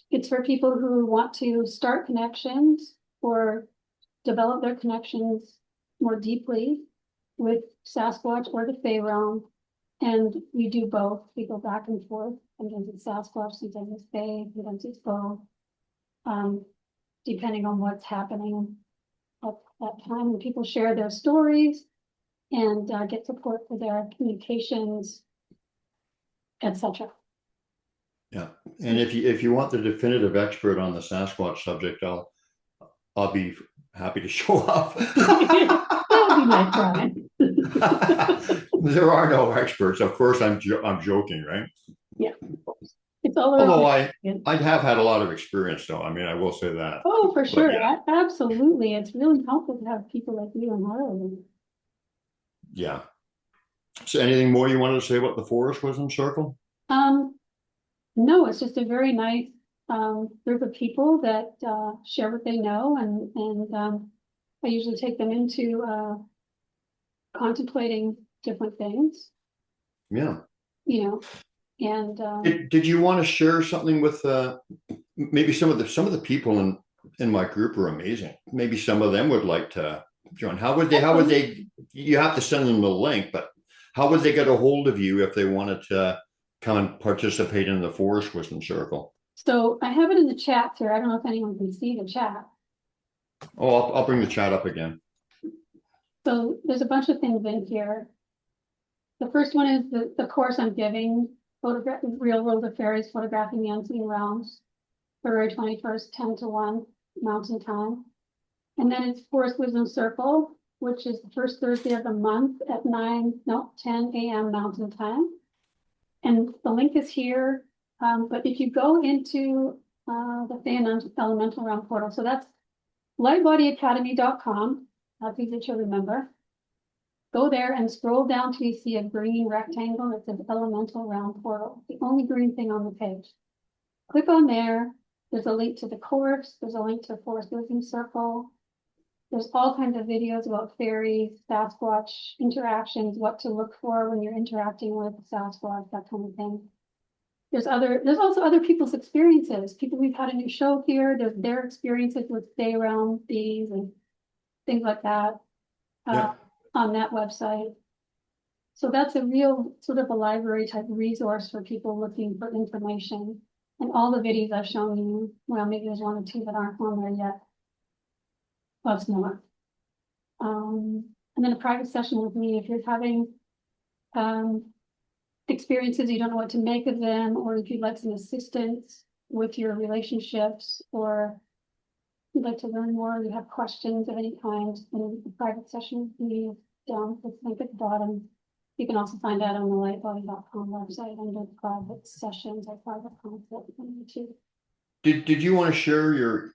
S2: it's for people who want to start connections or develop their connections more deeply with Sasquatch or the Fey realm. And we do both. We go back and forth. Sometimes it's Sasquatch, sometimes it's Fey, sometimes it's both. Depending on what's happening at that time. And people share their stories and get support for their communications, etc.
S1: Yeah, and if you want the definitive expert on the Sasquatch subject, I'll be happy to show up.
S2: That would be my Brian.
S1: There are no experts. Of course, I'm joking, right?
S2: Yeah, it's all
S1: Although
S2: around.
S1: I have had a lot of experience, though. I mean, I will say that.
S2: Oh, for
S1: But
S2: sure.
S1: yeah,
S2: Absolutely. It's really helpful to have people like you in Ireland.
S1: yeah. So, anything more you wanted to say about the Forest Wisdom Circle?
S2: Um, no, it's just a very nice group of people that share what they know, and I usually take them into contemplating different things,
S1: Yeah.
S2: you know, and
S1: Did you want to share something with maybe some of the people in my group are amazing. Maybe some of them would like to join. How would they you have to send them the link, but how would they get a hold of you if they wanted to come and participate in the Forest Wisdom Circle?
S2: so I have it in the chat here. I don't know if anyone can see the chat.
S1: Oh, I'll bring the chat up again.
S2: So there's a bunch of things in here. The first one is the course I'm giving, Real World of Fairies, Photographing the Unseen Realms, February 21st, 10 to 1 Mountain Time. And then it's Forest Wisdom Circle, which is the first Thursday of the month at 10 a.m. Mountain Time. And the link is here. But if you go into the Fey and Elemental Realm portal, so that's lightbodyacademy.com. That's easy to remember. Go there and scroll down till you see a green rectangle that says Elemental Realm Portal, the only green thing on the page. Click on there. There's a link to the course. There's a link to Forest Wisdom Circle. There's all kinds of videos about fairies, Sasquatch interactions, what to look for when you're interacting with Sasquatch, that kind of thing. there's also other people's experiences. People we've had a new show here, there's their experiences with stay around bees and things like that.
S1: Yeah.
S2: On that website. So that's a real sort of a library type resource for people looking for information. And all the videos I've shown you, well, maybe there's one or two that aren't on there yet. Lots more. And then a private session with me if you're having experiences, you don't know what to make of them, or if you'd like some assistance with your relationships, or you'd like to learn more, you have questions of any kind, in a private session with me down the link at the bottom. You can also find that on the lightbody.com website under private sessions or private content too.
S1: Did you want to share your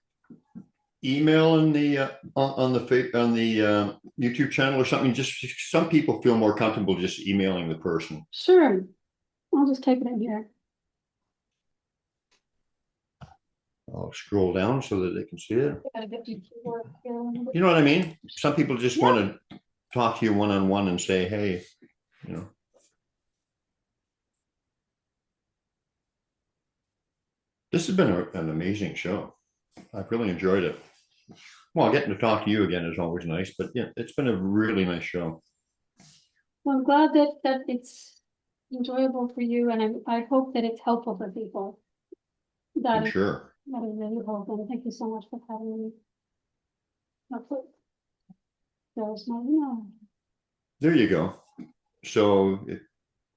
S1: email in the on the YouTube channel or something? Just some people feel more comfortable just emailing the person.
S2: Sure, I'll just type it in here.
S1: I'll scroll down so that they can see it.
S2: Gotta get your keyboard here.
S1: You know what I mean? Some people just
S2: Yeah.
S1: want to talk to you one-on-one and say, hey, you know. This has been an amazing show. I've really enjoyed it. Well, getting to talk to you again is always nice, but yeah, it's been a really nice show.
S2: Well, I'm glad that it's enjoyable for you, and I hope that it's helpful for people.
S1: For sure.
S2: That is really helpful. Thank you so much for having me. There's my email.
S1: There you go. So if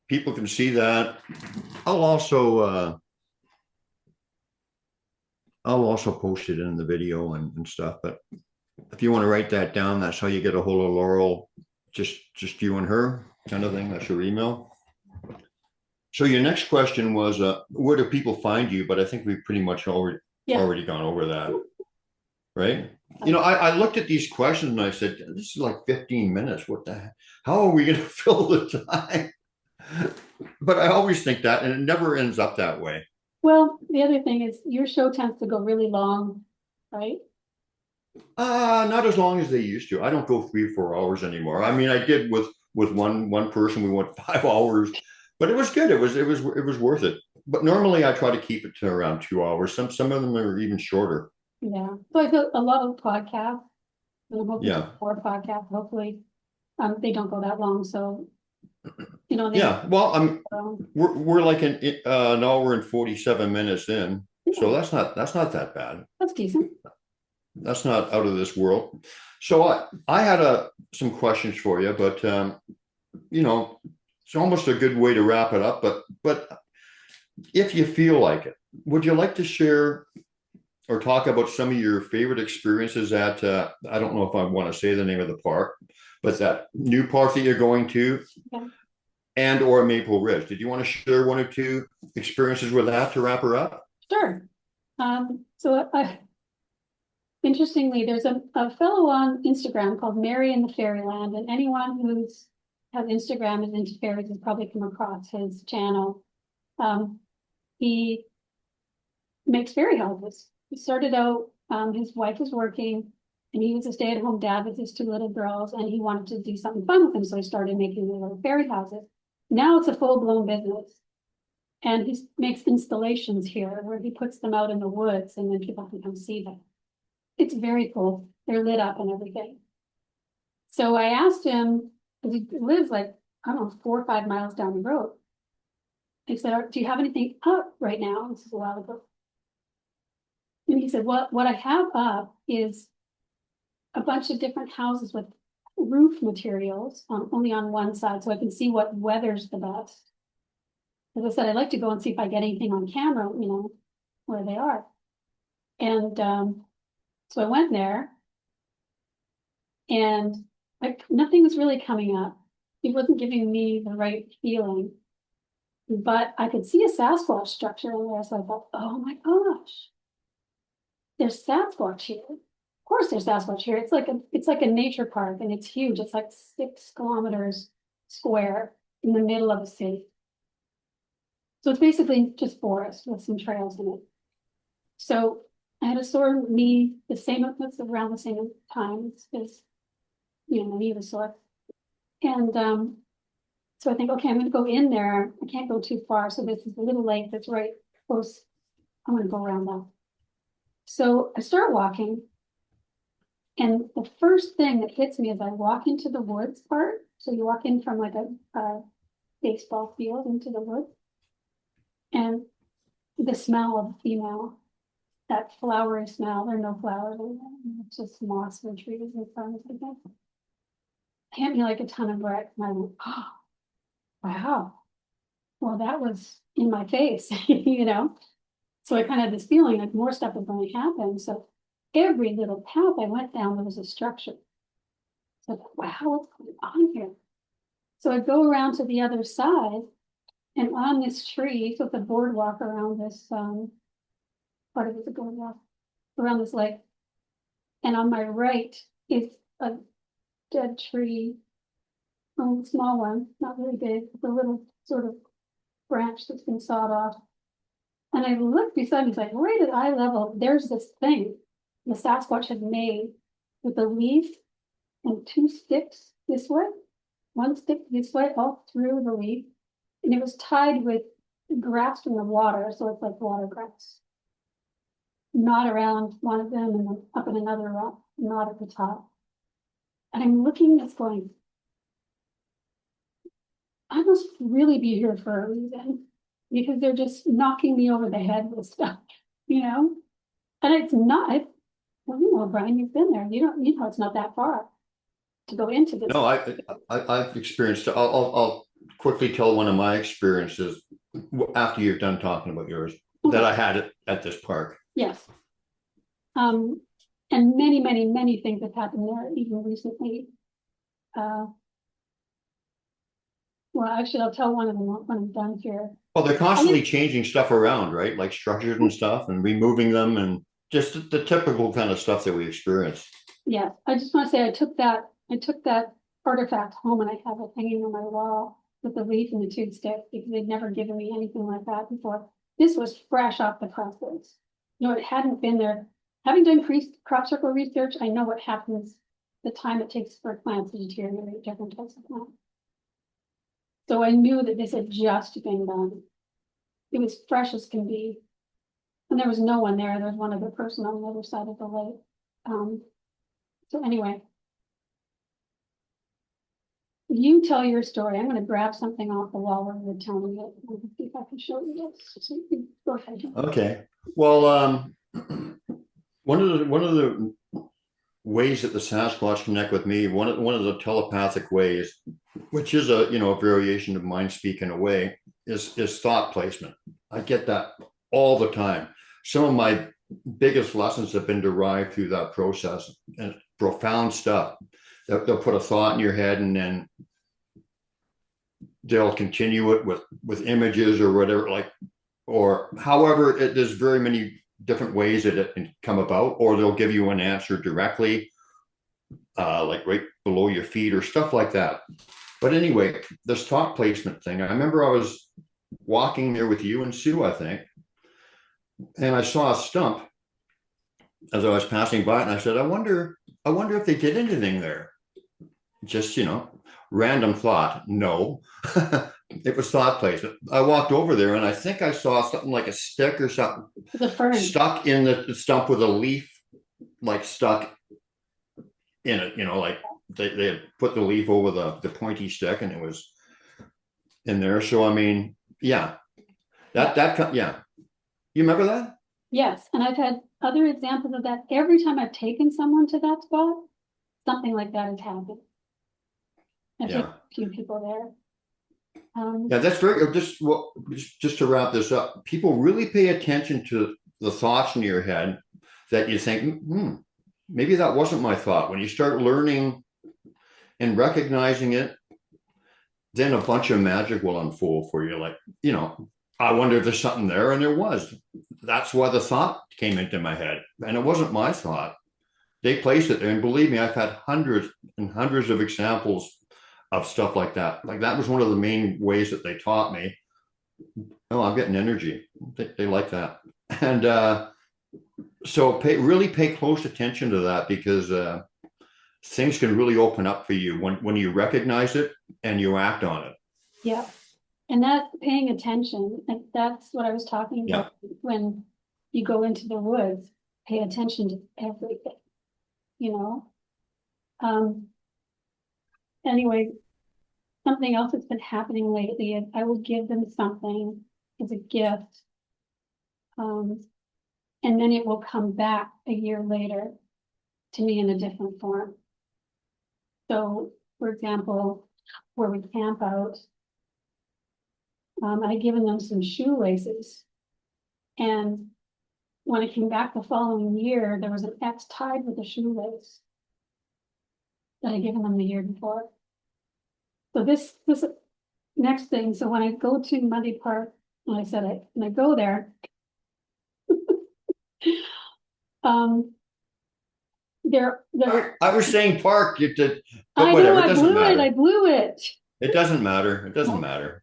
S1: people can see that, I'll also post it in the video and stuff. But if you want to write that down, that's how you get a hold of Laurel. Just you and her kind of thing. That's your email. So your next question was, where do people find you? But I think we've pretty much already gone over that, right? You know, I looked at these questions and I said, this is like 15 minutes. What the heck? How are we going to fill the time? But I always think that, and it never ends up that way.
S2: Well, the other thing is your show tends to go really long, right?
S1: Not as long as they used to. I don't go 3-4 hours anymore. I mean, I did with one person. We went 5 hours, but it was good. It was worth it. But normally I try to keep it to around 2 hours. Some of them are even shorter.
S2: Yeah. So I feel a lot of podcasts, and I'm hoping
S1: Yeah.
S2: more podcasts, hopefully, they don't go that long. So, you know,
S1: Yeah. Well, we're like an hour and 47 minutes in.
S2: Yeah.
S1: So that's not that bad.
S2: That's decent.
S1: That's not out of this world. So I had some questions for you, but you know, it's almost a good way to wrap it up. But if you feel like it, would you like to share or talk about some of your favorite experiences at I don't know if I want to say the name of the park, but that new park that you're going to,
S2: Yeah.
S1: and or Maple Ridge? Did you want to share one or two experiences with that to wrap her up?
S2: Sure. So interestingly, there's a fellow on Instagram called Mary in the Fairyland, and anyone who's has Instagram is into fairies has probably come across his channel. He makes fairy houses. He started out, his wife was working, and he was a stay-at-home dad with his 2 little girls, and he wanted to do something fun with them, so he started making little fairy houses. Now it's a full-blown business. And he makes installations here where he puts them out in the woods and then people can come see them. It's very cool. They're lit up and everything. So I asked him, because he lives like, I don't know, 4 or 5 miles down the road. I said, do you have anything up right now? This is a while ago. And he said, what I have up is a bunch of different houses with roof materials only on one side, so I can see what weather's the best. As I said, I'd like to go and see if I get anything on camera, you know, where they are. And so I went there, and nothing was really coming up. It wasn't giving me the right feeling. But I could see a Sasquatch structure in there, so I thought, oh my gosh, there's Sasquatch here. Of course there's Sasquatch here. It's like a nature park, and it's huge. It's like 6 kilometers square in the middle of a city. So it's basically just forest with some trails in it. So I had a sore knee, it's around the same time as, you know, my knee was sore. And so So I think, okay, I'm gonna go in there. I can't go too far. So this is the little lake that's right close. I'm gonna go around that. So I start walking. And the first thing that hits me is I walk into the woods part. So you walk in from like a baseball field into the woods. And the smell of female, that flowery smell, there are no flowers in there. It's just moss and trees and ferns again. Hit me like a ton of brick. And I went, oh, wow. Well, that was in my face, you know? So I kind of had this feeling like more stuff was going to happen. So every little path I went down, there was a structure. So, wow, what's going on here? So I go around to the other side, and on this tree, so the boardwalk around this, part of it's a boardwalk around this lake. And on my right is a dead tree, a small one, not very big, with a little sort of branch that's been sawed off. And I look beside me, it's like right at eye level, there's this thing the Sasquatch had made with a leaf and two sticks this way, one stick this way, all through the leaf. And it was tied with grass from the water, so it's like water grass. Knot around one of them and then up in another knot at the top. And I'm looking, it's going, I must really be here for a reason, because they're just knocking me over the head with stuff, you know? And it's not, well, you know, Brian, you've been there. You know, it's not that far to go into this.
S1: No, I've experienced. I'll quickly tell one of my experiences after you're done talking about yours that I had it at this park.
S2: Yes. And many, many, many things have happened there, even recently. Well, actually, I'll tell one of them when I'm done here.
S1: Well, they're constantly changing stuff around, right? Like structures and stuff, and removing them, and just the typical kind of stuff that we experience.
S2: Yeah, I just want to say I took that artifact home and I have it hanging on my wall with the leaf and the tube stick because they'd never given me anything like that before. This was fresh off the presses. You know, it hadn't been there. Having done crop circle research, I know what happens, the time it takes for plants to deteriorate, different types of plants. So I knew that this had just been done. It was fresh as can be. And there was no one there. There was one other person on the other side of the lake. So anyway, you tell your story. I'm going to grab something off the wall where you're telling it. Let me see if I can show you this. So you go ahead.
S1: Okay. Well, one of the ways that the Sasquatch connect with me, one of the telepathic ways, which is a variation of mind speak in a way, is thought placement. I get that all the time. Some of my biggest lessons have been derived through that process, and profound stuff. They'll put a thought in your head, and then they'll continue it with images or whatever, or however. There's very many different ways that it can come about, or they'll give you an answer directly, like right below your feet or stuff like that. But anyway, this thought placement thing, I remember I was walking there with you and Sue, I think, and I saw a stump as I was passing by, and I said, I wonder if they did anything there. Just, random thought. No, it was thought placement. I walked over there and I think I saw something like a stick or something stuck in the stump with a leaf, like stuck in it, like they had put the leaf over the pointy stick and it was in there. So, I mean, yeah, yeah. You remember that?
S2: Yes. And I've had other examples of that. Every time I've taken someone to that spot, something like that has happened. I've taken a few people there.
S1: Yeah, that's very, just to wrap this up, people really pay attention to the thoughts in your head that you think, maybe that wasn't my thought. When you start learning and recognizing it, then a bunch of magic will unfold for you. Like, I wonder if there's something there, and there was. That's why the thought came into my head, and it wasn't my thought. They placed it there, and believe me, I've had hundreds and hundreds of examples of stuff like that. Like that was one of the main ways that they taught me. Oh, I'm getting energy. They like that. And so really pay close attention to that, because things can really open up for you when you recognize it and you act on it.
S2: Yeah. And that paying attention, and that's what I was talking
S1: Yeah.
S2: about when you go into the woods, pay attention to everything, you know? Anyway, something else that's been happening lately is I will give them something as a gift. And then it will come back a year later to me in a different form. So, for example, where we camp out, I given them some shoelaces. And when I came back the following year, there was an X tied with a shoelace that I given them the year before. So this next thing, so when I go to Muddy Park, when I go there, they're
S1: I was saying park, you did, but
S2: I know
S1: whatever, it
S2: I
S1: doesn't
S2: blew it,
S1: matter.
S2: I blew it.
S1: It doesn't matter. It doesn't
S2: No,
S1: matter.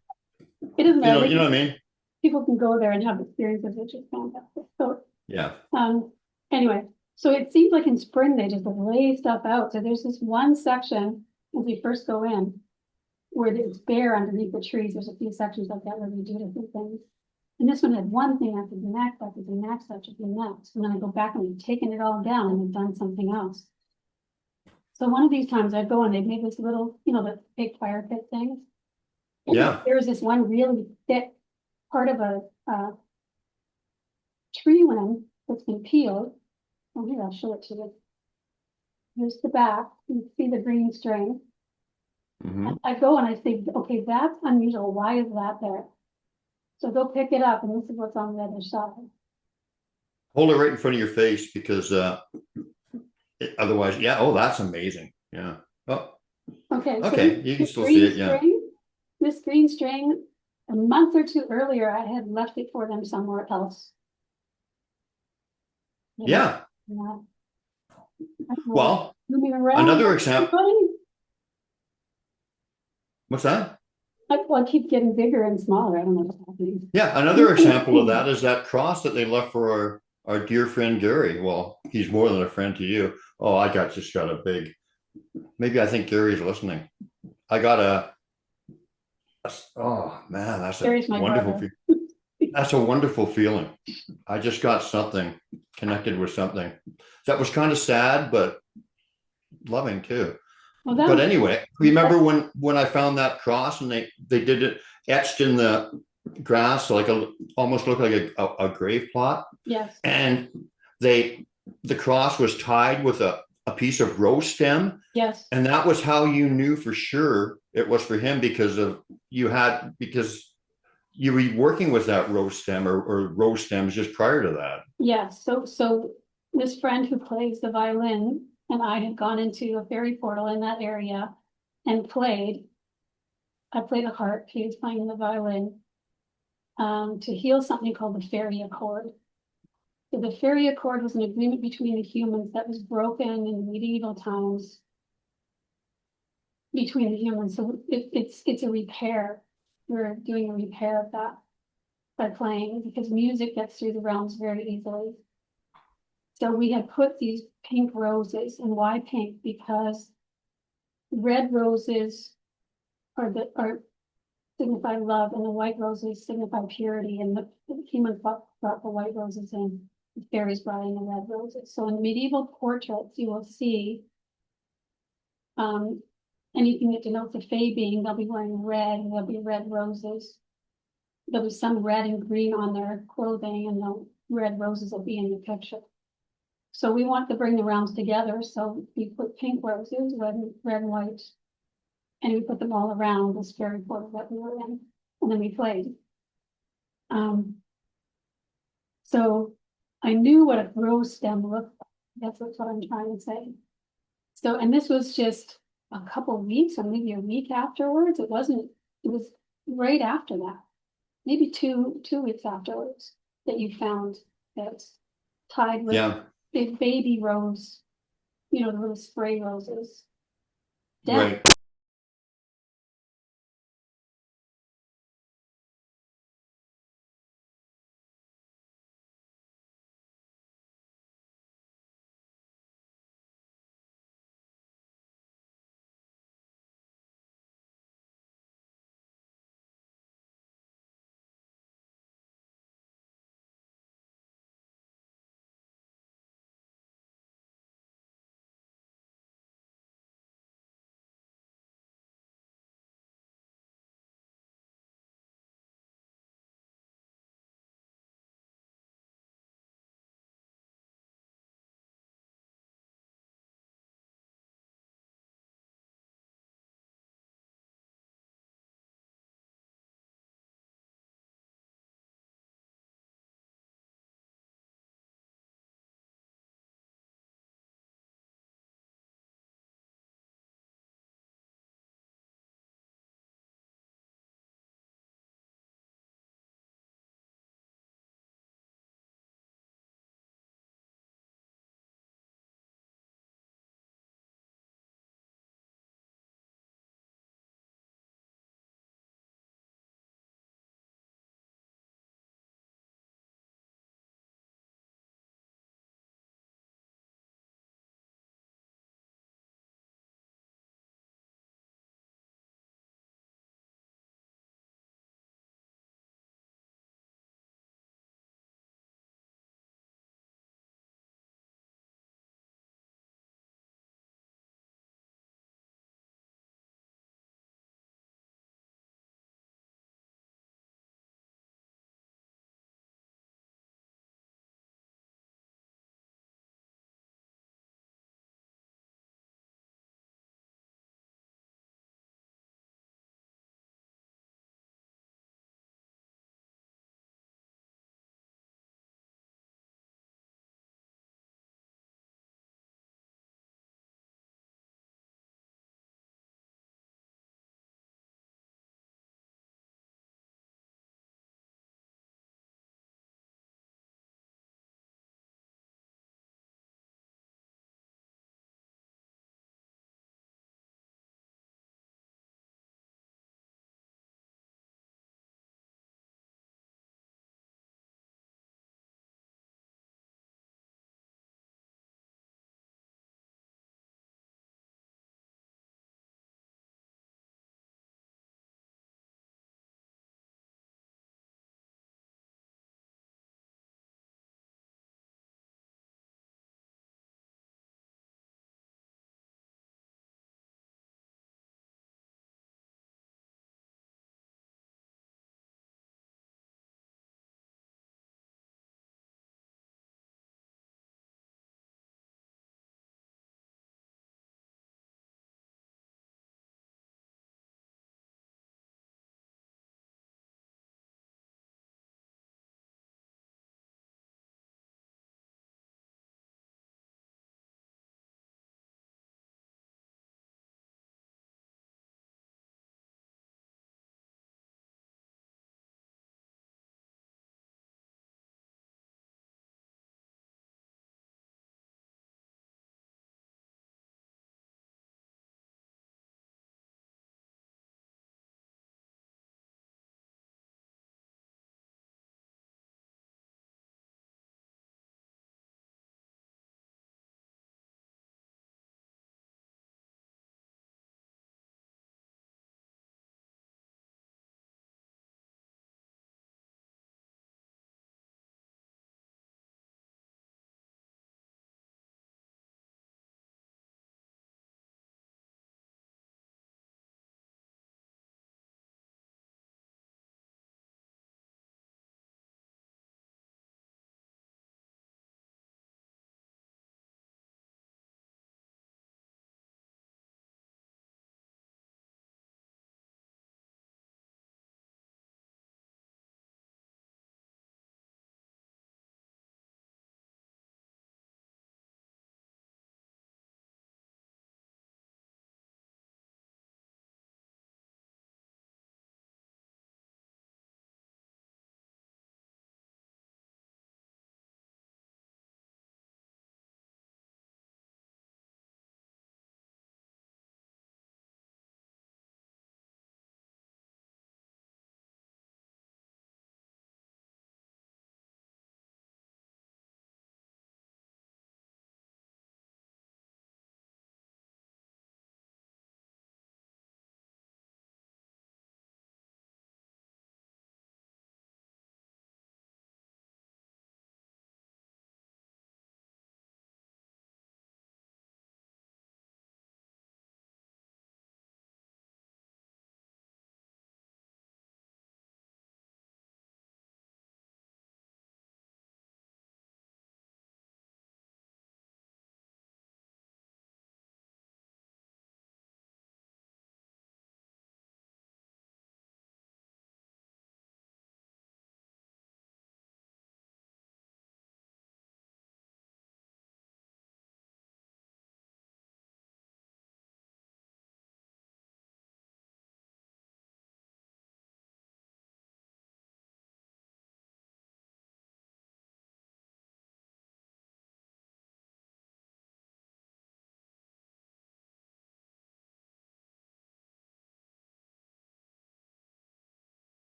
S2: it doesn't matter.
S1: You know what I mean?
S2: People can go there and have experiences which is fantastic. So
S1: Yeah.
S2: anyway, so it seems like in spring they just lay stuff out. So there's this one section as we first go in where it's bare underneath the trees. There's a few sections like that where we do different things. And this one had one thing after the next, after the next, after the next. And then I go back and we've taken it all down and we've done something else. So one of these times I go and they've made this little, the big fire pit thing.
S1: Yeah.
S2: There's this one really thick part of a tree limb that's been peeled. Oh, here, I'll show it to you. Here's the back. You see the green string.
S1: Mhm.
S2: I go and I say, okay, that's unusual. Why is that there? So go pick it up, and this is what's on the other side.
S1: Hold it right in front of your face because otherwise, yeah. Oh, that's amazing. Yeah. Oh,
S2: Okay, so
S1: okay. You can still see it. Yeah.
S2: This green string, a month or two earlier, I had left it for them somewhere else.
S1: Yeah. Well,
S2: moving around.
S1: another example. What's that?
S2: I keep getting bigger and smaller. I don't know what's happening.
S1: Yeah, another example of that is that cross that they left for our dear friend Gary. Well, he's more than a friend to you. Oh, just got a big. Maybe I think Gary's listening. I got oh man, that's
S2: Gary's
S1: a
S2: my
S1: wonderful.
S2: brother.
S1: That's a wonderful feeling. I just got something connected with something that was kind of sad, but loving too.
S2: Well,
S1: But anyway, remember when I found that cross and they did it etched in the grass, like almost looked like a grave plot.
S2: Yes.
S1: And the cross was tied with a piece of rose stem.
S2: Yes.
S1: And that was how you knew for sure it was for him because you were working with that rose stem or rose stems just prior to that.
S2: Yes. So this friend who plays the violin and I had gone into a fairy portal in that area and played. I played a harp. He was playing the violin to heal something called the fairy accord. So the fairy accord was an agreement between the humans that was broken in medieval times between the humans. So it's a repair. We're doing a repair of that by playing because music gets through the realms very easily. So we had put these pink roses, and why pink? Because red roses are signify love, and the white roses signify purity. And the humans brought the white roses in, the fairies brought in the red roses. So in medieval portraits, you will see anything that denotes a fae being, they'll be wearing red, and there'll be red roses. There'll be some red and green on their clothing, and the red roses will be in the picture. So we want to bring the realms together. So we put pink roses, red and white, and we put them all around this fairy portal that we were in, and then we played. So I knew what a rose stem looked like. That's what I'm trying to say. So, and this was just a couple of weeks or maybe a week afterwards. It was right after that, maybe two weeks afterwards that you found that tied with big baby rose, the little spray roses.
S1: Right.